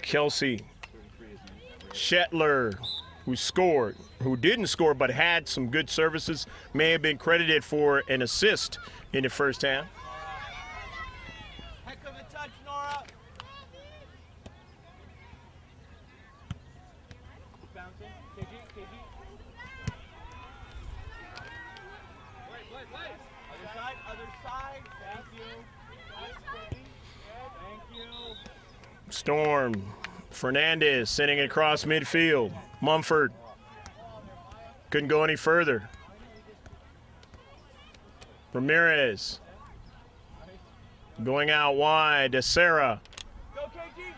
[SPEAKER 1] Kelsey Shetler, who didn't score but had some good services, may have been credited for an assist in the first half.
[SPEAKER 2] Heck of a touch, Nora. Bouncing. KG. Play. Other side. Thank you. Thank you.
[SPEAKER 1] Storm, Fernandez sending it across midfield. Mumford couldn't go any further. Ramirez going out wide to Sarah.
[SPEAKER 2] Go, KG.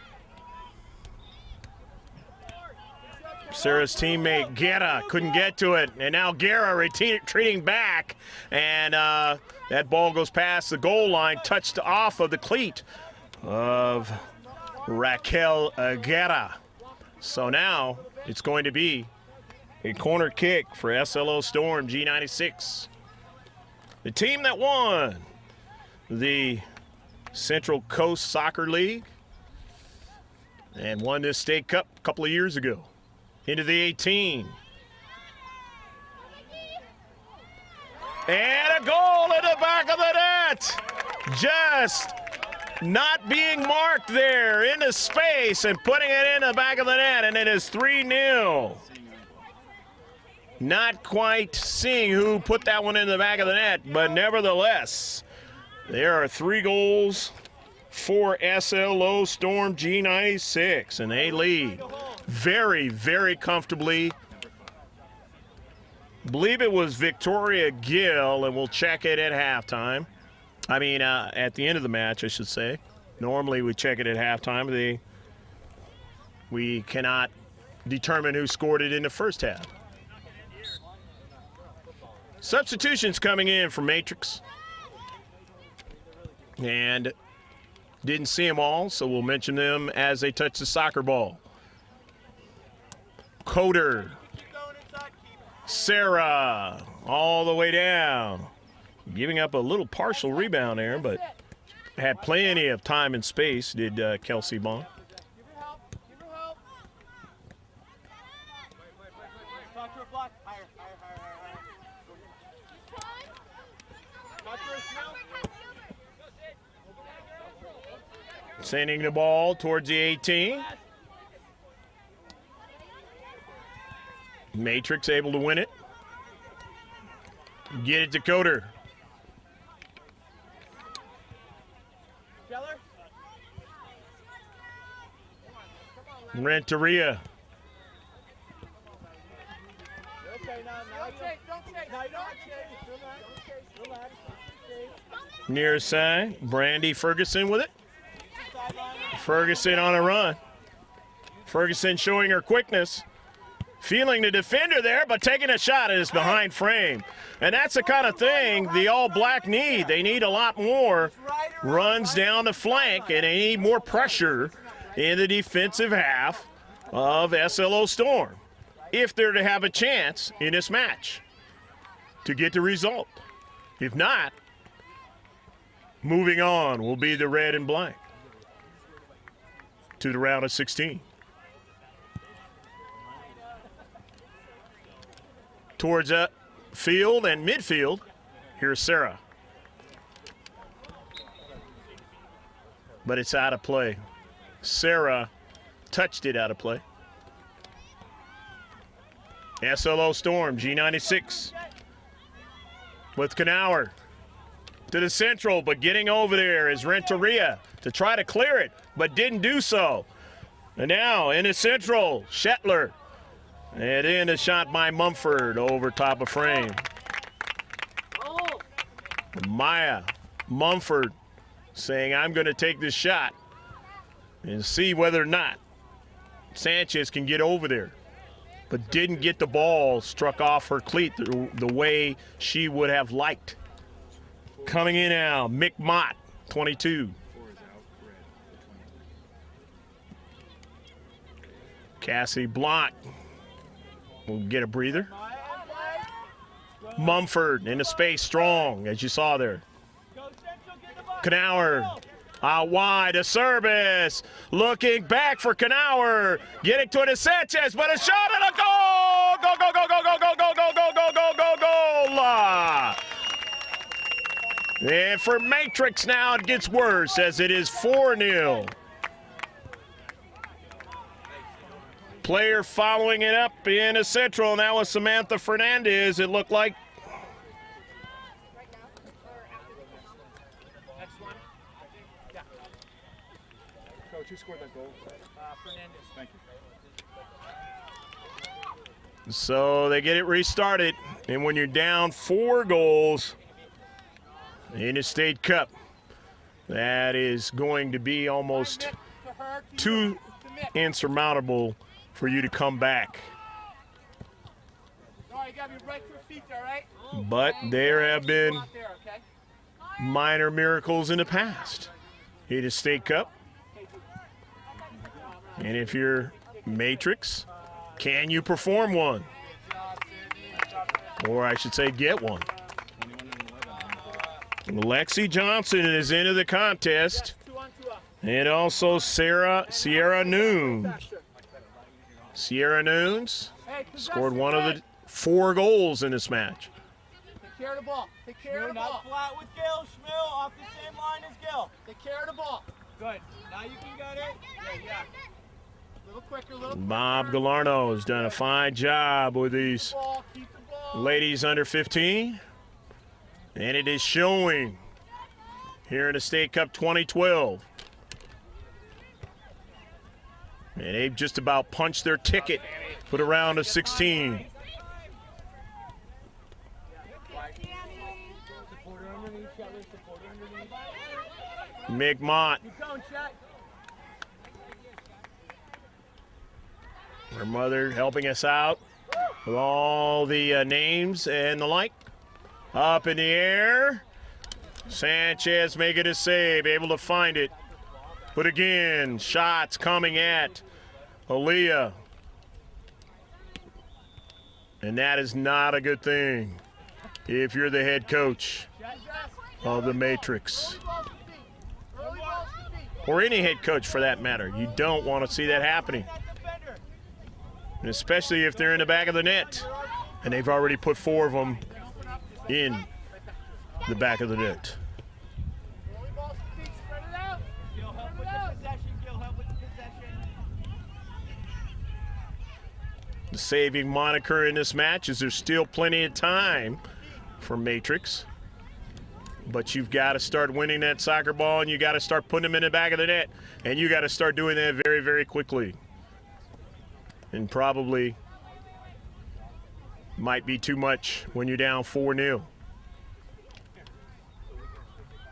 [SPEAKER 1] Sarah's teammate Guerra couldn't get to it, and now Guerra retreating back, and that ball goes past the goal line, touched off of the cleat of Raquel Guerra. So now it's going to be a corner kick for SLO Storm G96. The team that won the Central Coast Soccer League and won this state cup a couple of years ago. Into the 18. And a goal in the back of the net. Just not being marked there into space and putting it in the back of the net, and it is 3-0. Not quite seeing who put that one in the back of the net, but nevertheless, there are 3 goals for SLO Storm G96, and they lead very, very comfortably believe it was Victoria Gill, and we'll check it at halftime. I mean, at the end of the match, I should say. Normally we check it at halftime. We cannot determine who scored it in the first half. Substitutions coming in for Matrix. And didn't see them all, so we'll mention them as they touch the soccer ball. Coder. Sarah, all the way down. Giving up a little partial rebound there, but had plenty of time and space, did Kelsey Bond. Sending the ball towards the 18. Matrix able to win it. Get it to Coder. Renteria. Near side, Brandy Ferguson with it. Ferguson on a run. Ferguson showing her quickness. Feeling the defender there, but taking a shot at his behind frame. And that's the kind of thing the All-Black need. They need a lot more runs down the flank, and they need more pressure in the defensive half of SLO Storm if they're to have a chance in this match to get the result. If not, moving on will be the red and black to the round of 16. Towards field and midfield, here's Sarah. But it's out of play. Sarah touched it out of play. SLO Storm, G96 with Knauer to the central, but getting over there is Renteria to try to clear it, but didn't do so. And now in the central, Shetler. And in a shot by Mumford over top of frame. Maya Mumford saying, I'm going to take this shot and see whether or not Sanchez can get over there. But didn't get the ball struck off her cleat the way she would have liked. Coming in now, Mick Mott, 22. Cassie Blunt will get a breather. Mumford in the space, strong, as you saw there. Knauer out wide, a service. Looking back for Knauer. Getting to it is Sanchez, but a shot and a goal! Go, go, go, go, go, go, go, go, go, go, go, go, goal! And for Matrix now, it gets worse as it is 4-0. Player following it up in a central, and that was Samantha Fernandez, it looked like.
[SPEAKER 4] Coach, who scored that goal? Fernandez. Thank you.
[SPEAKER 1] So they get it restarted, and when you're down 4 goals in the State Cup, that is going to be almost too insurmountable for you to come back. But there have been minor miracles in the past in the State Cup. And if you're Matrix, can you perform one? Or I should say get one. Lexi Johnson is into the contest. And also Sierra Noons. Sierra Noons scored one of the 4 goals in this match.
[SPEAKER 3] Take care of the ball. Take care of the ball.
[SPEAKER 2] Not flat with Gil. Schmill off the same line as Gil.
[SPEAKER 3] Take care of the ball.
[SPEAKER 2] Good. Now you can get it. Yeah.
[SPEAKER 3] A little quicker, a little quicker.
[SPEAKER 1] Bob Galarno has done a fine job with these
[SPEAKER 3] Keep the ball.
[SPEAKER 1] ladies under 15. And it is showing here in the State Cup 2012. And they've just about punched their ticket for the round of 16. Mick Mott.
[SPEAKER 2] Keep going, Chet.
[SPEAKER 1] Her mother helping us out with all the names and the like. Up in the air. Sanchez making a save, able to find it. But again, shots coming at Aaliyah. And that is not a good thing if you're the head coach of the Matrix. Or any head coach for that matter. You don't want to see that happening. And especially if they're in the back of the net. And they've already put 4 of them in the back of the net. The saving moniker in this match is there's still plenty of time for Matrix. But you've got to start winning that soccer ball, and you got to start putting them in the back of the net. And you got to start doing that very, very quickly. And probably might be too much when you're down 4-0.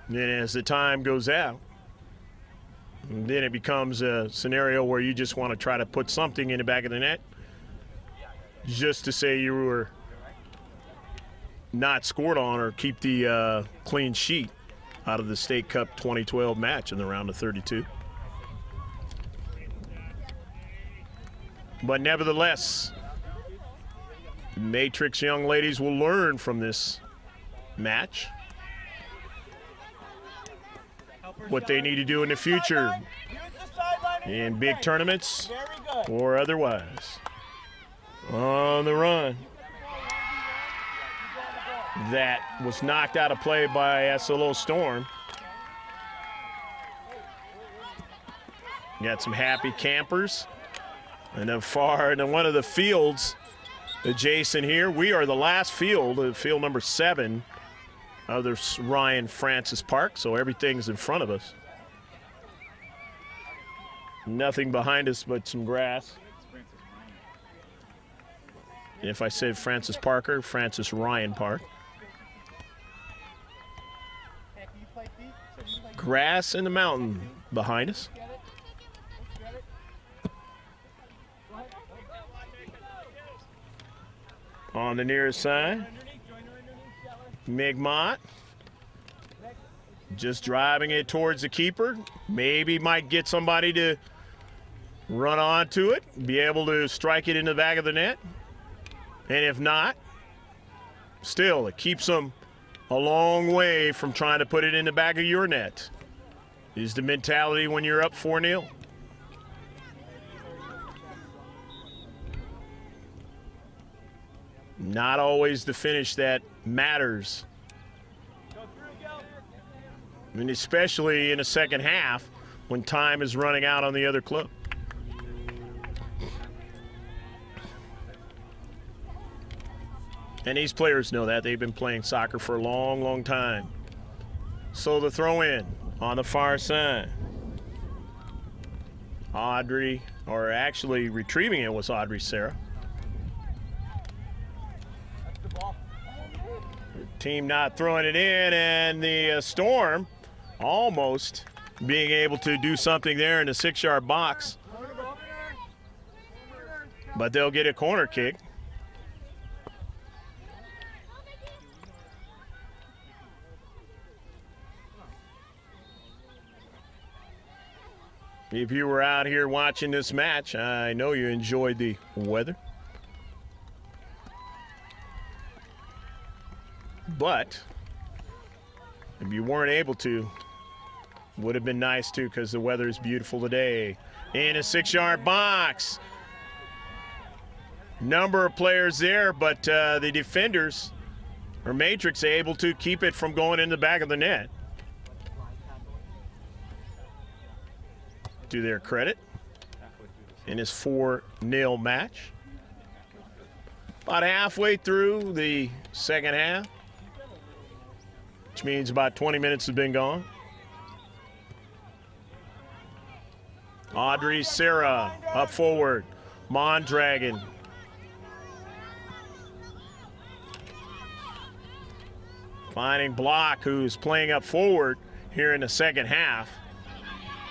[SPEAKER 1] And as the time goes out, then it becomes a scenario where you just want to try to put something in the back of the net just to say you were not scored on or keep the clean sheet out of the State Cup 2012 match in the round of 32. But nevertheless, Matrix young ladies will learn from this match what they need to do in the future in big tournaments or otherwise. On the run. That was knocked out of play by SLO Storm. Got some happy campers. And then far in one of the fields adjacent here, we are the last field, field number 7 of the Ryan Francis Park, so everything's in front of us. Nothing behind us but some grass. If I said Francis Parker, Francis Ryan Park. Grass in the mountain behind us. On the near side, Migmont just driving it towards the keeper. Maybe might get somebody to run onto it, be able to strike it in the back of the net. And if not, still, it keeps them a long way from trying to put it in the back of your net. Is the mentality when you're up 4-0. Not always the finish that matters. I mean, especially in the second half when time is running out on the other club. And these players know that. They've been playing soccer for a long, long time. So the throw in on the far side. Audrey, or actually retrieving it was Audrey Sarah. Team not throwing it in, and the Storm almost being able to do something there in the 6-yard box. But they'll get a corner kick. If you were out here watching this match, I know you enjoyed the weather. But if you weren't able to, would have been nice too, because the weather is beautiful today. In a 6-yard box. Number of players there, but the defenders, or Matrix, able to keep it from going in the back of the net. To their credit, in this 4-0 match. About halfway through the second half, which means about 20 minutes have been gone. Audrey Sarah up forward. Mondragon. finding Block, who's playing up forward here in the second half.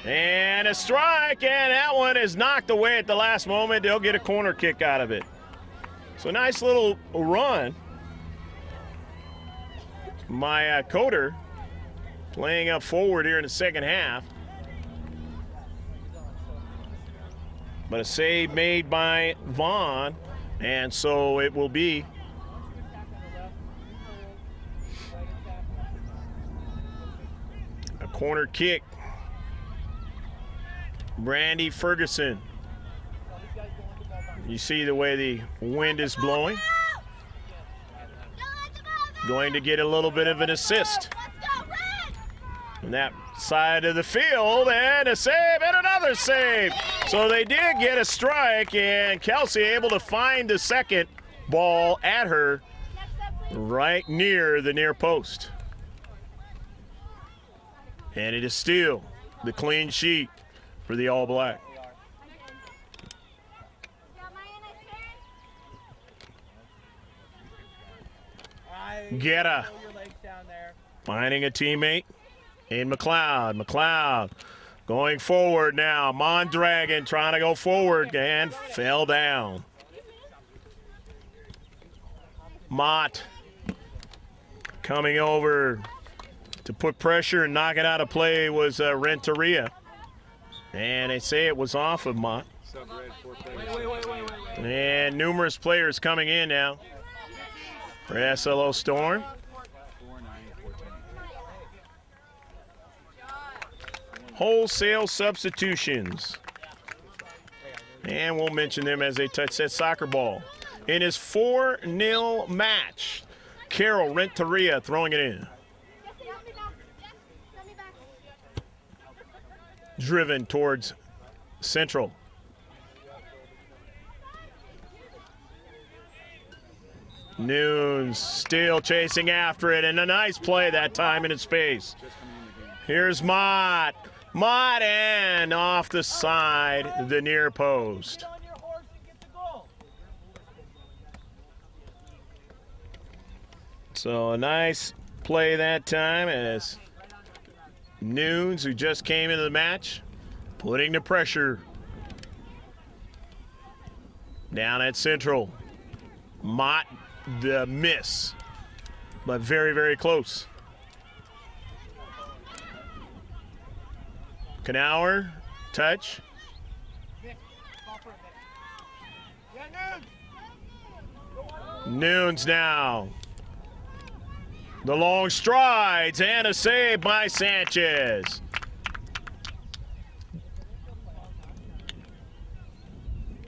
[SPEAKER 1] And a strike, and that one is knocked away at the last moment. They'll get a corner kick out of it. So nice little run. My Coder playing up forward here in the second half. But a save made by Vaughn, and so it will be a corner kick. Brandy Ferguson. You see the way the wind is blowing. Going to get a little bit of an assist. On that side of the field, and a save, and another save. So they did get a strike, and Kelsey able to find the second ball at her right near the near post. And it is still the clean sheet for the All Black. Guerra finding a teammate in McLeod. McLeod going forward now. Mondragon trying to go forward and fell down. Mott coming over to put pressure and knock it out of play was Renteria. And they say it was off of Mott. And numerous players coming in now for SLO Storm. Wholesale substitutions. And we'll mention them as they touch that soccer ball. In his 4-0 match, Carol Renteria throwing it in. Driven towards Central. Nunes still chasing after it, and a nice play that time in its space. Here's Mott. Mott, and off the side, the near post. So a nice play that time as Nunes, who just came into the match, putting the pressure down at Central. Mott, the miss, but very, very close. Knauer, touch. Nunes now. The long strides and a save by Sanchez.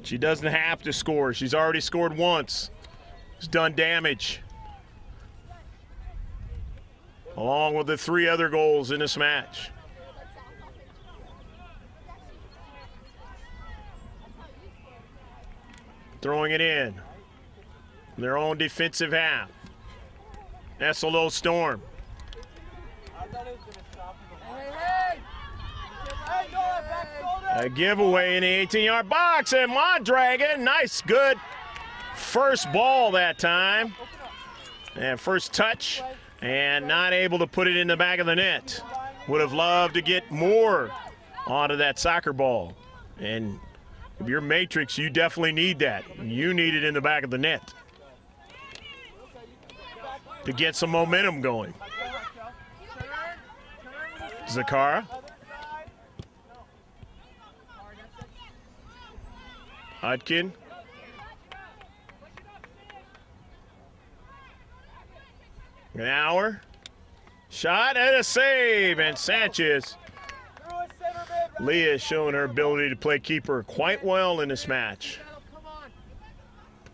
[SPEAKER 1] She doesn't have to score. She's already scored once. She's done damage. Along with the 3 other goals in this match. Throwing it in. Their own defensive half. SLO Storm. A giveaway in the 18-yard box, and Mondragon, nice, good first ball that time. And first touch, and not able to put it in the back of the net. Would have loved to get more onto that soccer ball. And if you're Matrix, you definitely need that. You need it in the back of the net to get some momentum going. Zakara. Hudkin. An hour. Shot and a save, and Sanchez. Leah has shown her ability to play keeper quite well in this match.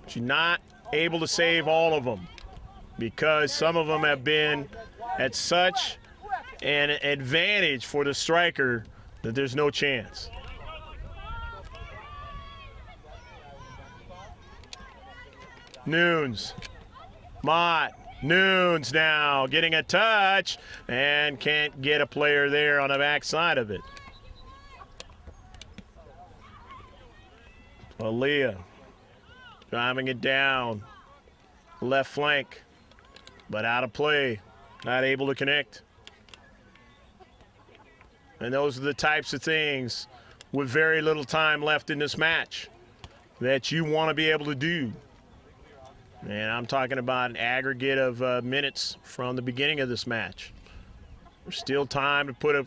[SPEAKER 1] She's not able to save all of them because some of them have been at such an advantage for the striker that there's no chance. Nunes. Mott. Nunes now getting a touch and can't get a player there on the backside of it. Aaliyah driving it down. Left flank, but out of play. Not able to connect. And those are the types of things with very little time left in this match that you want to be able to do. And I'm talking about an aggregate of minutes from the beginning of this match. There's still time to put a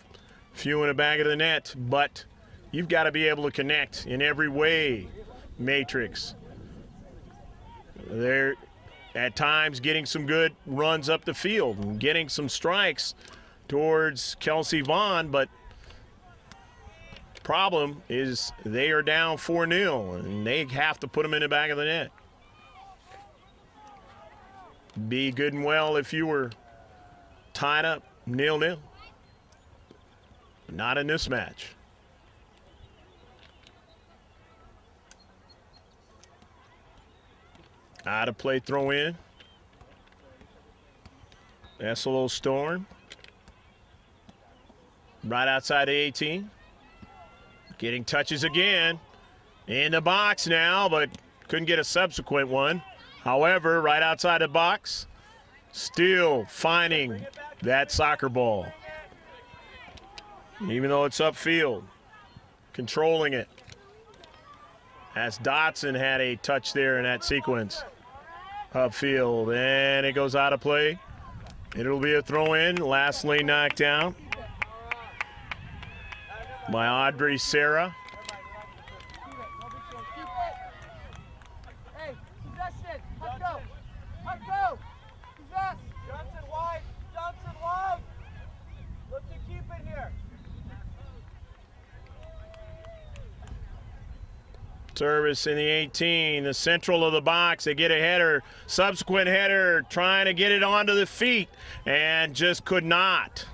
[SPEAKER 1] few in the back of the net, but you've got to be able to connect in every way, Matrix. They're at times getting some good runs up the field and getting some strikes towards Kelsey Vaughn, but problem is they are down 4-0 and they have to put them in the back of the net. Be good and well if you were tied up 0-0. Not in this match. Out of play throw in. SLO Storm. Right outside the 18. Getting touches again. In the box now, but couldn't get a subsequent one. However, right outside the box, still finding that soccer ball. Even though it's upfield, controlling it. As Dotson had a touch there in that sequence. Upfield, and it goes out of play. It'll be a throw in. Lastly knocked down by Audrey Serra.
[SPEAKER 2] Hey, possession. Let's go. Let's go. Possess. Johnson wide. Look to keep it here.
[SPEAKER 1] Service in the 18, the central of the box. They get a header, subsequent header, trying to get it onto the feet, and just could not.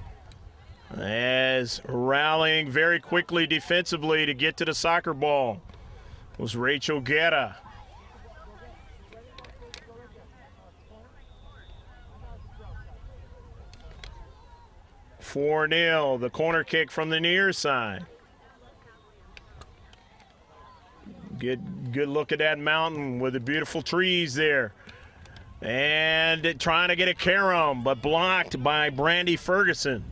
[SPEAKER 1] As rallying very quickly defensively to get to the soccer ball was Rachel Guerra. (4-0), the corner kick from the near side. Good look at that mountain with the beautiful trees there. And trying to get a carom, but blocked by Brandy Ferguson.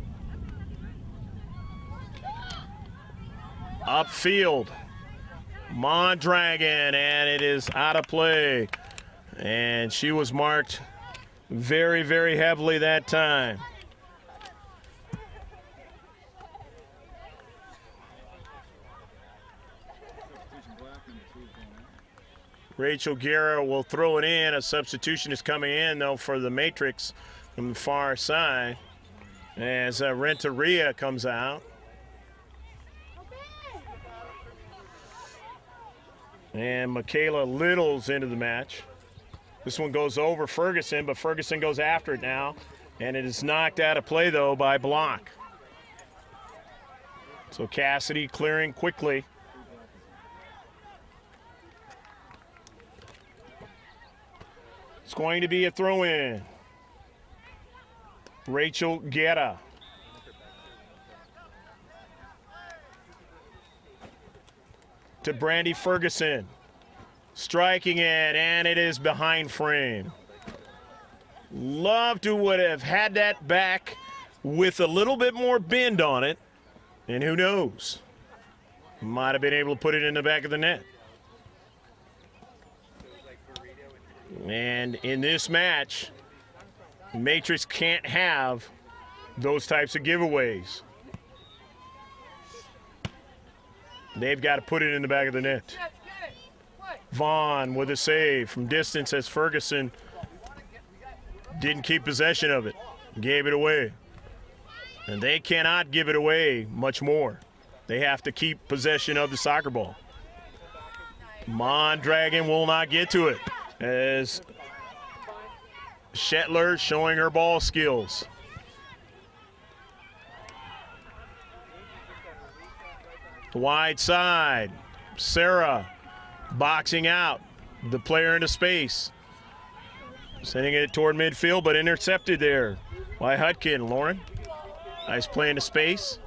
[SPEAKER 1] Upfield. Mondragon, and it is out of play. And she was marked very, very heavily that time. Rachel Guerra will throw it in. A substitution is coming in, though, for the Matrix from the far side as Renteria comes out. And Michaela Little's into the match. This one goes over Ferguson, but Ferguson goes after it now. And it is knocked out of play, though, by block. So Cassidy clearing quickly. It's going to be a throw-in. Rachel Guerra. To Brandy Ferguson. Striking it, and it is behind frame. Love to would have had that back with a little bit more bend on it. And who knows? Might have been able to put it in the back of the net. And in this match, Matrix can't have those types of giveaways. They've got to put it in the back of the net. Vaughn with a save from distance as Ferguson didn't keep possession of it, gave it away. And they cannot give it away much more. They have to keep possession of the soccer ball. Mondragon will not get to it as Shetler showing her ball skills. Wide side, Sarah boxing out, the player into space. Sending it toward midfield, but intercepted there by Hutkin. Lauren, nice play into space.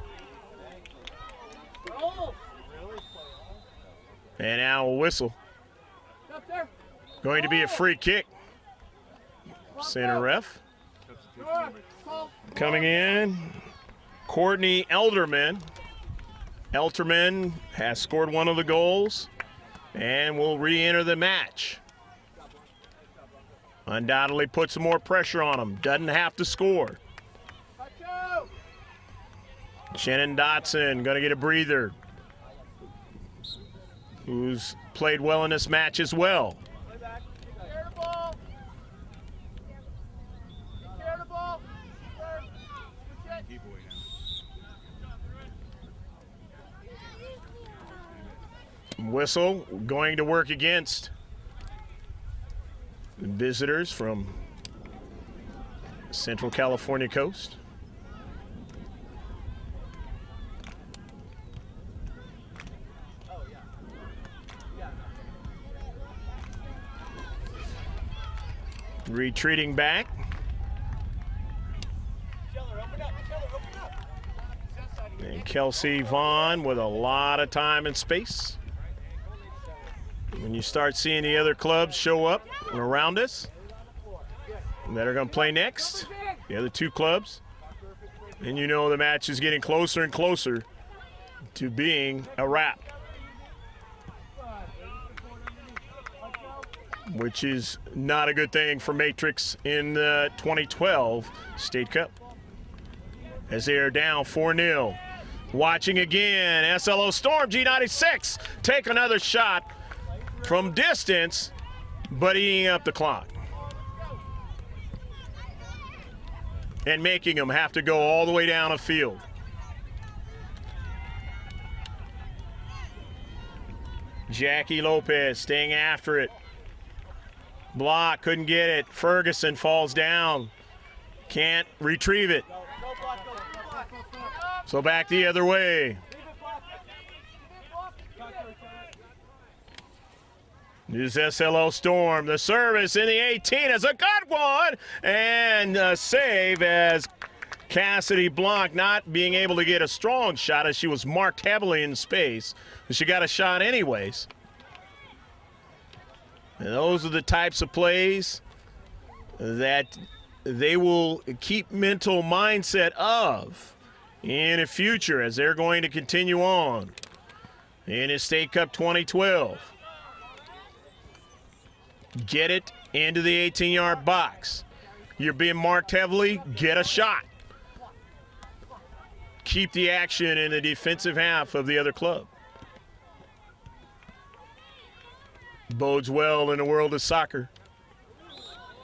[SPEAKER 1] And now a whistle. Going to be a free kick. Center ref. Coming in, Courtney Elderman. Elterman has scored one of the goals and will re-enter the match. Undoubtedly put some more pressure on him. Doesn't have to score. Shannon Dotson going to get a breather, who's played well in this match as well. Whistle going to work against the visitors from Central California coast. Retreating back. And Kelsey Vaughn with a lot of time and space. When you start seeing the other clubs show up around us that are going to play next, the other two clubs, and you know the match is getting closer and closer to being a wrap, which is not a good thing for Matrix in the 2012 State Cup, as they are down 4-0. Watching again, SLO Storm G96 take another shot from distance, but eating up the clock and making them have to go all the way down a field. Jackie Lopez staying after it. Block, couldn't get it. Ferguson falls down. Can't retrieve it. So back the other way. This SLO Storm. The service in the 18 is a good one. And a save as Cassidy Blanc not being able to get a strong shot as she was marked heavily in space. But she got a shot anyways. And those are the types of plays that they will keep mental mindset of in the future as they're going to continue on in the State Cup 2012. Get it into the 18-yard box. You're being marked heavily, get a shot. Keep the action in the defensive half of the other club. Bodes well in the world of soccer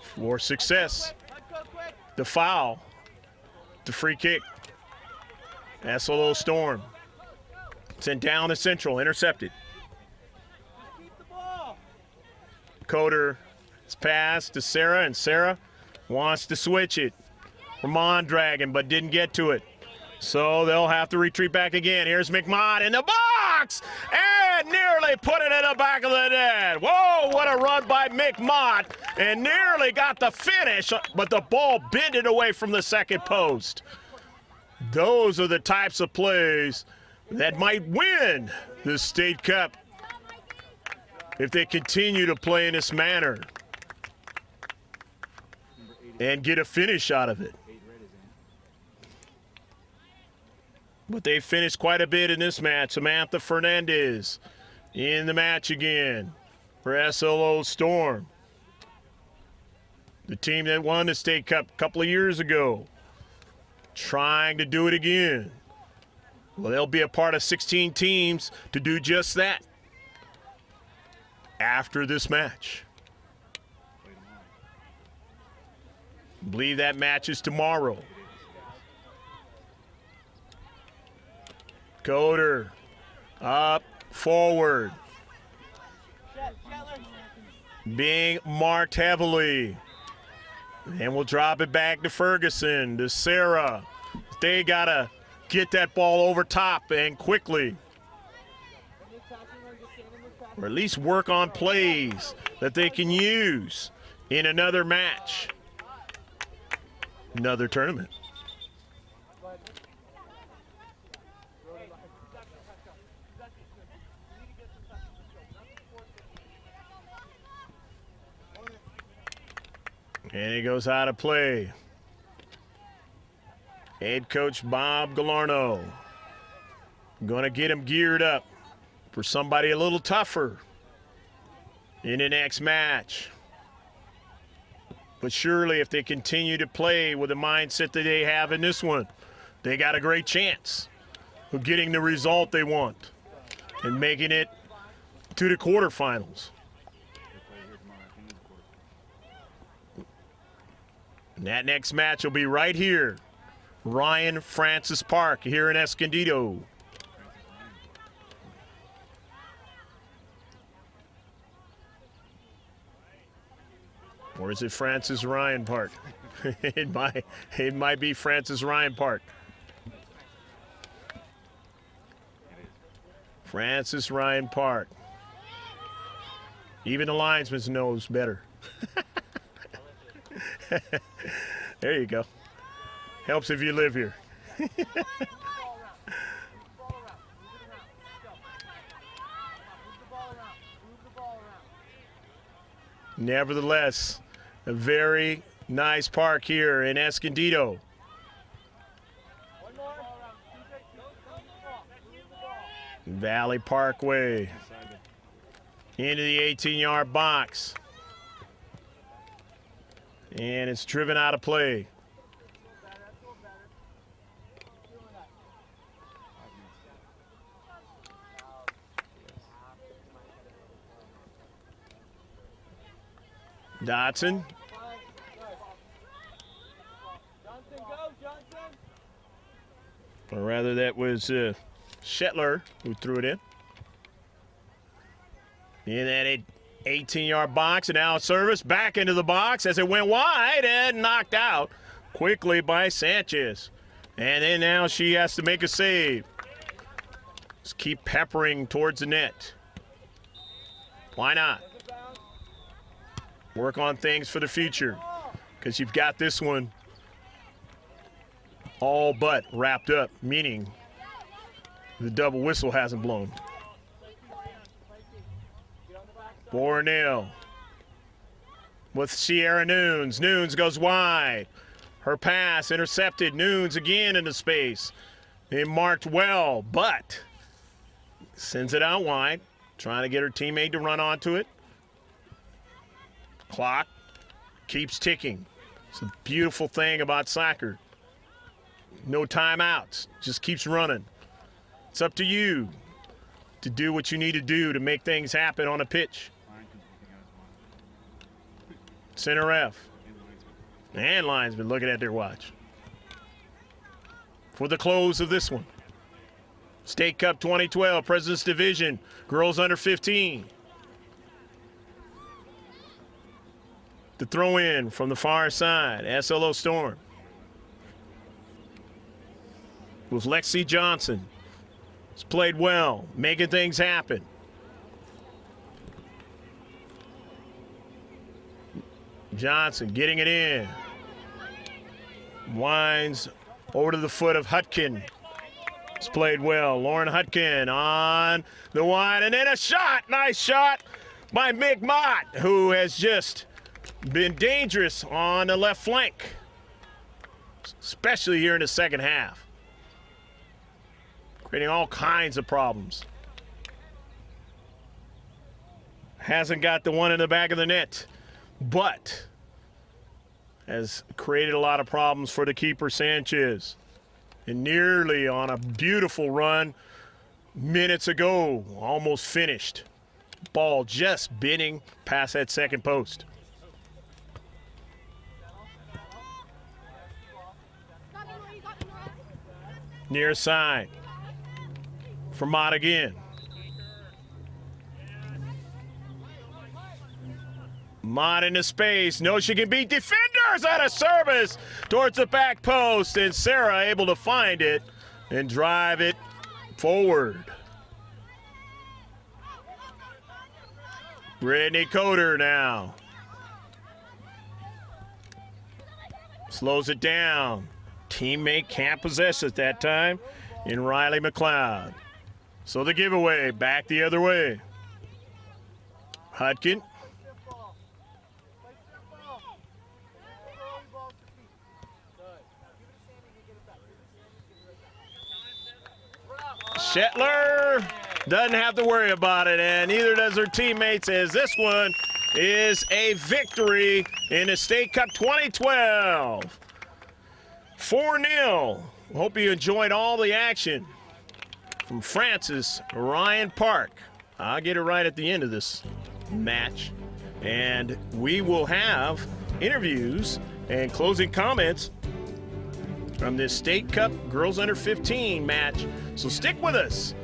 [SPEAKER 1] for success. The foul, the free kick. SLO Storm sent down to Central, intercepted. Coder is passed to Sarah, and Sarah wants to switch it. Ramon Dragon, but didn't get to it. So they'll have to retreat back again. Here's McMott in the box, and nearly put it in the back of the net. Whoa, what a run by McMott, and nearly got the finish, but the ball bended away from the second post. Those are the types of plays that might win the State Cup if they continue to play in this manner and get a finish out of it. But they finished quite a bit in this match. Samantha Fernandez in the match again for SLO Storm. The team that won the State Cup a couple of years ago, trying to do it again. Well, they'll be a part of 16 teams to do just that after this match. I believe that match is tomorrow. Coder up forward, being marked heavily, and we'll drop it back to Ferguson, to Sarah. They gotta get that ball over top and quickly, or at least work on plays that they can use in another match, another tournament. And he goes out of play. Head coach Bob Galarno. Going to get him geared up for somebody a little tougher in the next match. But surely if they continue to play with the mindset that they have in this one, they got a great chance of getting the result they want and making it to the quarterfinals. And that next match will be right here, Ryan Francis Park here in Escondido. Or is it Francis Ryan Park? it might be Francis Ryan Park. Francis Ryan Park. Even the linesman knows better. There you go. Helps if you live here. Nevertheless, a very nice park here in Escondido. Valley Parkway. Into the 18-yard box. And it's driven out of play. Dotson. Or rather, that was Shetler who threw it in. In that 18-yard box, and now service back into the box as it went wide and knocked out quickly by Sanchez. And then now she has to make a save. Just keep peppering towards the net. Why not? Work on things for the future, because you've got this one all but wrapped up, meaning the double whistle hasn't blown. Bornell with Sierra Nunes. Nunes goes wide. Her pass intercepted. Nunes again into space. It marked well, but sends it out wide, trying to get her teammate to run onto it. Clock keeps ticking. It's a beautiful thing about soccer. No timeouts, just keeps running. It's up to you to do what you need to do to make things happen on a pitch. Center ref and linesman looking at their watch for the close of this one. State Cup 2012, President's Division, girls under 15. The throw in from the far side, SLO Storm. With Lexi Johnson. It's played well, making things happen. Johnson getting it in. Winds over to the foot of Hutkin. It's played well. Lauren Hutkin on the wide, and then a shot. Nice shot by Mick Mott, who has just been dangerous on the left flank, especially here in the second half. Creating all kinds of problems. Hasn't got the one in the back of the net, but has created a lot of problems for the keeper, Sanchez. And nearly on a beautiful run minutes ago, almost finished. Ball just bending past that second post. Near side for Mott again. Mott into space. Knows she can beat defenders out of service towards the back post. And Sarah able to find it and drive it forward. Brittany Coder now. Slows it down. Teammate can't possess it that time in Riley McLeod. So the giveaway back the other way. Hutkin. Shetler doesn't have to worry about it, and neither does her teammates, as this one is a victory in the State Cup 2012. 4-0. Hope you enjoyed all the action from Francis Ryan Park. I'll get it right at the end of this match. And we will have interviews and closing comments from this State Cup Girls Under 15 match. So stick with us.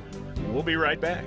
[SPEAKER 1] We'll be right back.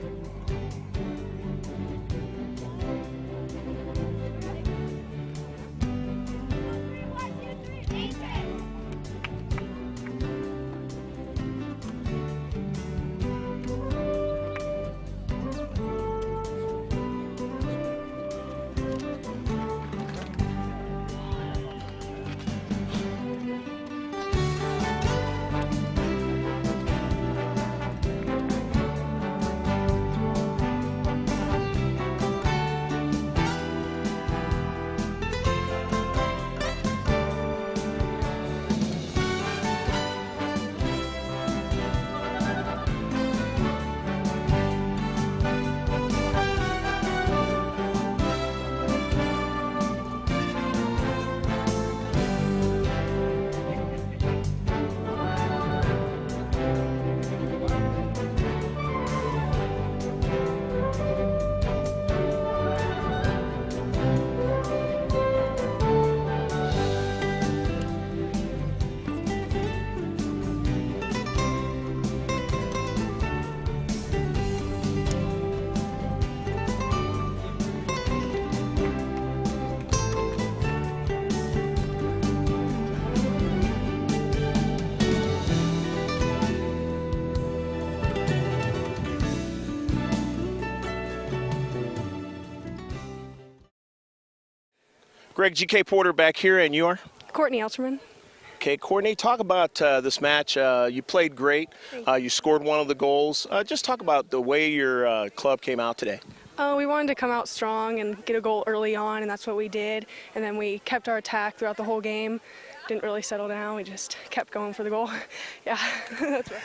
[SPEAKER 1] Greg GK Porter back here, and you are?
[SPEAKER 5] Courtney Elcherman.
[SPEAKER 1] Okay, Courtney, talk about this match. You played great. You scored one of the goals. Just talk about the way your club came out today.
[SPEAKER 5] We wanted to come out strong and get a goal early on, and that's what we did. And then we kept our attack throughout the whole game. Didn't really settle down. We just kept going for the goal. Yeah, that's right.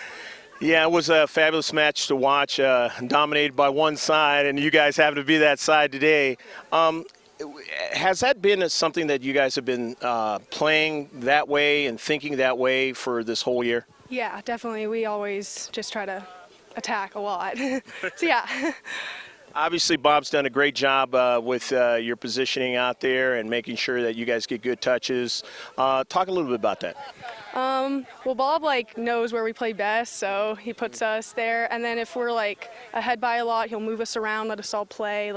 [SPEAKER 1] Yeah, it was a fabulous match to watch, dominated by one side, and you guys happen to be that side today. Has that been something that you guys have been playing that way and thinking that way for this whole year?
[SPEAKER 5] Yeah, definitely. We always just try to attack a lot. So, yeah.
[SPEAKER 1] Obviously, Bob's done a great job with your positioning out there and making sure that you guys get good touches. Talk a little bit about that.
[SPEAKER 5] Well, Bob knows where we play best, so he puts us there. And then if we're ahead by a lot, he'll move us around, let us all play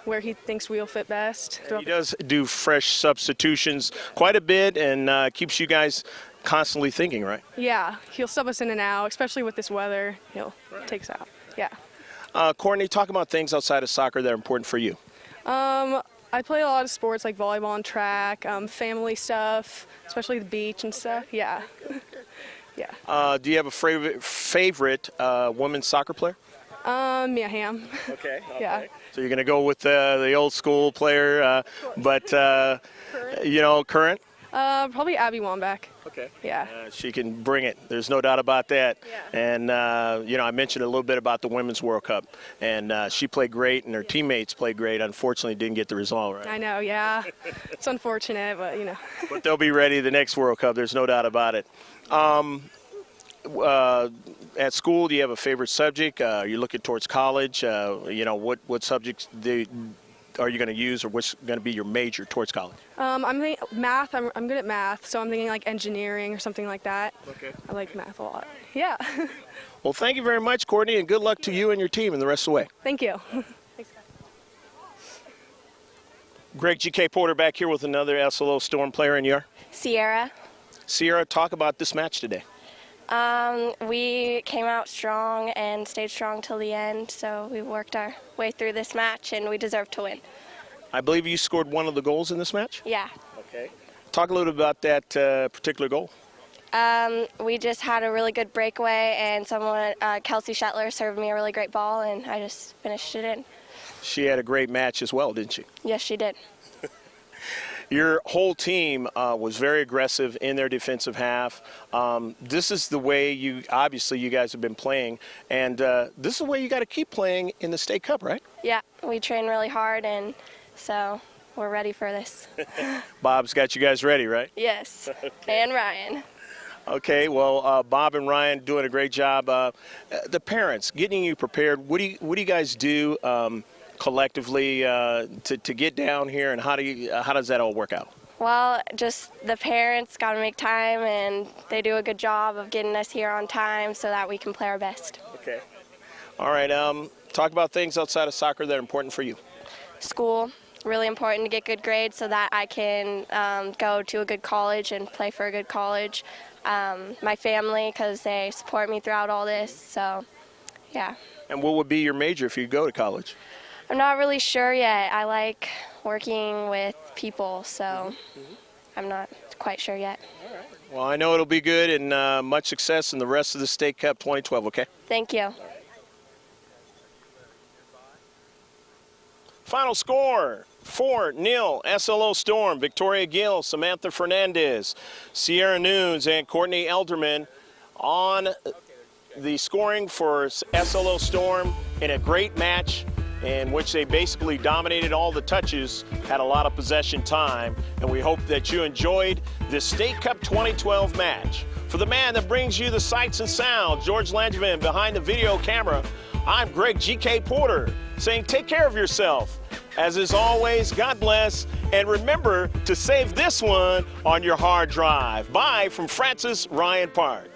[SPEAKER 5] where he thinks we'll fit best.
[SPEAKER 1] He does do fresh substitutions quite a bit and keeps you guys constantly thinking, right?
[SPEAKER 5] Yeah, he'll sub us in and out, especially with this weather. He'll take us out. Yeah.
[SPEAKER 1] Courtney, talk about things outside of soccer that are important for you.
[SPEAKER 5] I play a lot of sports like volleyball and track, family stuff, especially the beach and stuff. Yeah. Yeah.
[SPEAKER 1] Do you have a favorite women's soccer player?
[SPEAKER 5] Mia Hamm.
[SPEAKER 1] Okay.
[SPEAKER 5] Yeah.
[SPEAKER 1] So you're going to go with the old school player, but, current?
[SPEAKER 5] Probably Abby Wambach.
[SPEAKER 1] Okay.
[SPEAKER 5] Yeah.
[SPEAKER 1] She can bring it. There's no doubt about that.
[SPEAKER 5] Yeah.
[SPEAKER 1] And, I mentioned a little bit about the Women's World Cup, and she played great, and her teammates played great. Unfortunately, didn't get the result right.
[SPEAKER 5] I know, yeah. It's unfortunate, but,
[SPEAKER 1] But they'll be ready the next World Cup. There's no doubt about it. At school, do you have a favorite subject? Are you looking towards college? What subjects are you going to use, or what's going to be your major towards college?
[SPEAKER 5] I'm thinking math. I'm good at math, so I'm thinking engineering or something like that.
[SPEAKER 1] Okay.
[SPEAKER 5] I like math a lot. Yeah.
[SPEAKER 1] Well, thank you very much, Courtney, and good luck to you and your team and the rest of the way.
[SPEAKER 5] Thank you. Thanks.
[SPEAKER 1] Greg GK Porter back here with another SLO Storm player, and you're?
[SPEAKER 6] Sierra.
[SPEAKER 1] Sierra, talk about this match today.
[SPEAKER 6] We came out strong and stayed strong till the end, so we worked our way through this match, and we deserve to win.
[SPEAKER 1] I believe you scored one of the goals in this match?
[SPEAKER 6] Yeah.
[SPEAKER 1] Okay. Talk a little bit about that particular goal.
[SPEAKER 6] We just had a really good breakaway, and Kelsey Shetler, served me a really great ball, and I just finished it in.
[SPEAKER 1] She had a great match as well, didn't she?
[SPEAKER 6] Yes, she did.
[SPEAKER 1] Your whole team was very aggressive in their defensive half. This is the way you guys have been playing, and this is the way you got to keep playing in the State Cup, right?
[SPEAKER 6] Yeah, we train really hard, and so we're ready for this.
[SPEAKER 1] Bob's got you guys ready, right?
[SPEAKER 6] Yes, and Ryan.
[SPEAKER 1] Okay, well, Bob and Ryan doing a great job. The parents getting you prepared. What do you guys do collectively to get down here, and how does that all work out?
[SPEAKER 6] Well, just the parents got to make time, and they do a good job of getting us here on time so that we can play our best.
[SPEAKER 1] Okay. All right. Talk about things outside of soccer that are important for you.
[SPEAKER 6] School, really important to get good grades so that I can go to a good college and play for a good college. My family, because they support me throughout all this, so yeah.
[SPEAKER 1] And what would be your major if you go to college?
[SPEAKER 6] I'm not really sure yet. I like working with people, so I'm not quite sure yet.
[SPEAKER 1] All right. Well, I know it'll be good, and much success in the rest of the State Cup 2012, okay?
[SPEAKER 6] Thank you.
[SPEAKER 1] Final score, 4-0, SLO Storm. Victoria Gill, Samantha Fernandez, Sierra Nunes, and Courtney Elderman on the scoring for SLO Storm in a great match in which they basically dominated all the touches, had a lot of possession time, and we hope that you enjoyed this State Cup 2012 match. For the man that brings you the sights and sounds, George Langevin behind the video camera, I'm Greg G.K. Porter saying take care of yourself. As is always, God bless, and remember to save this one on your hard drive. Bye from Francis Ryan Park.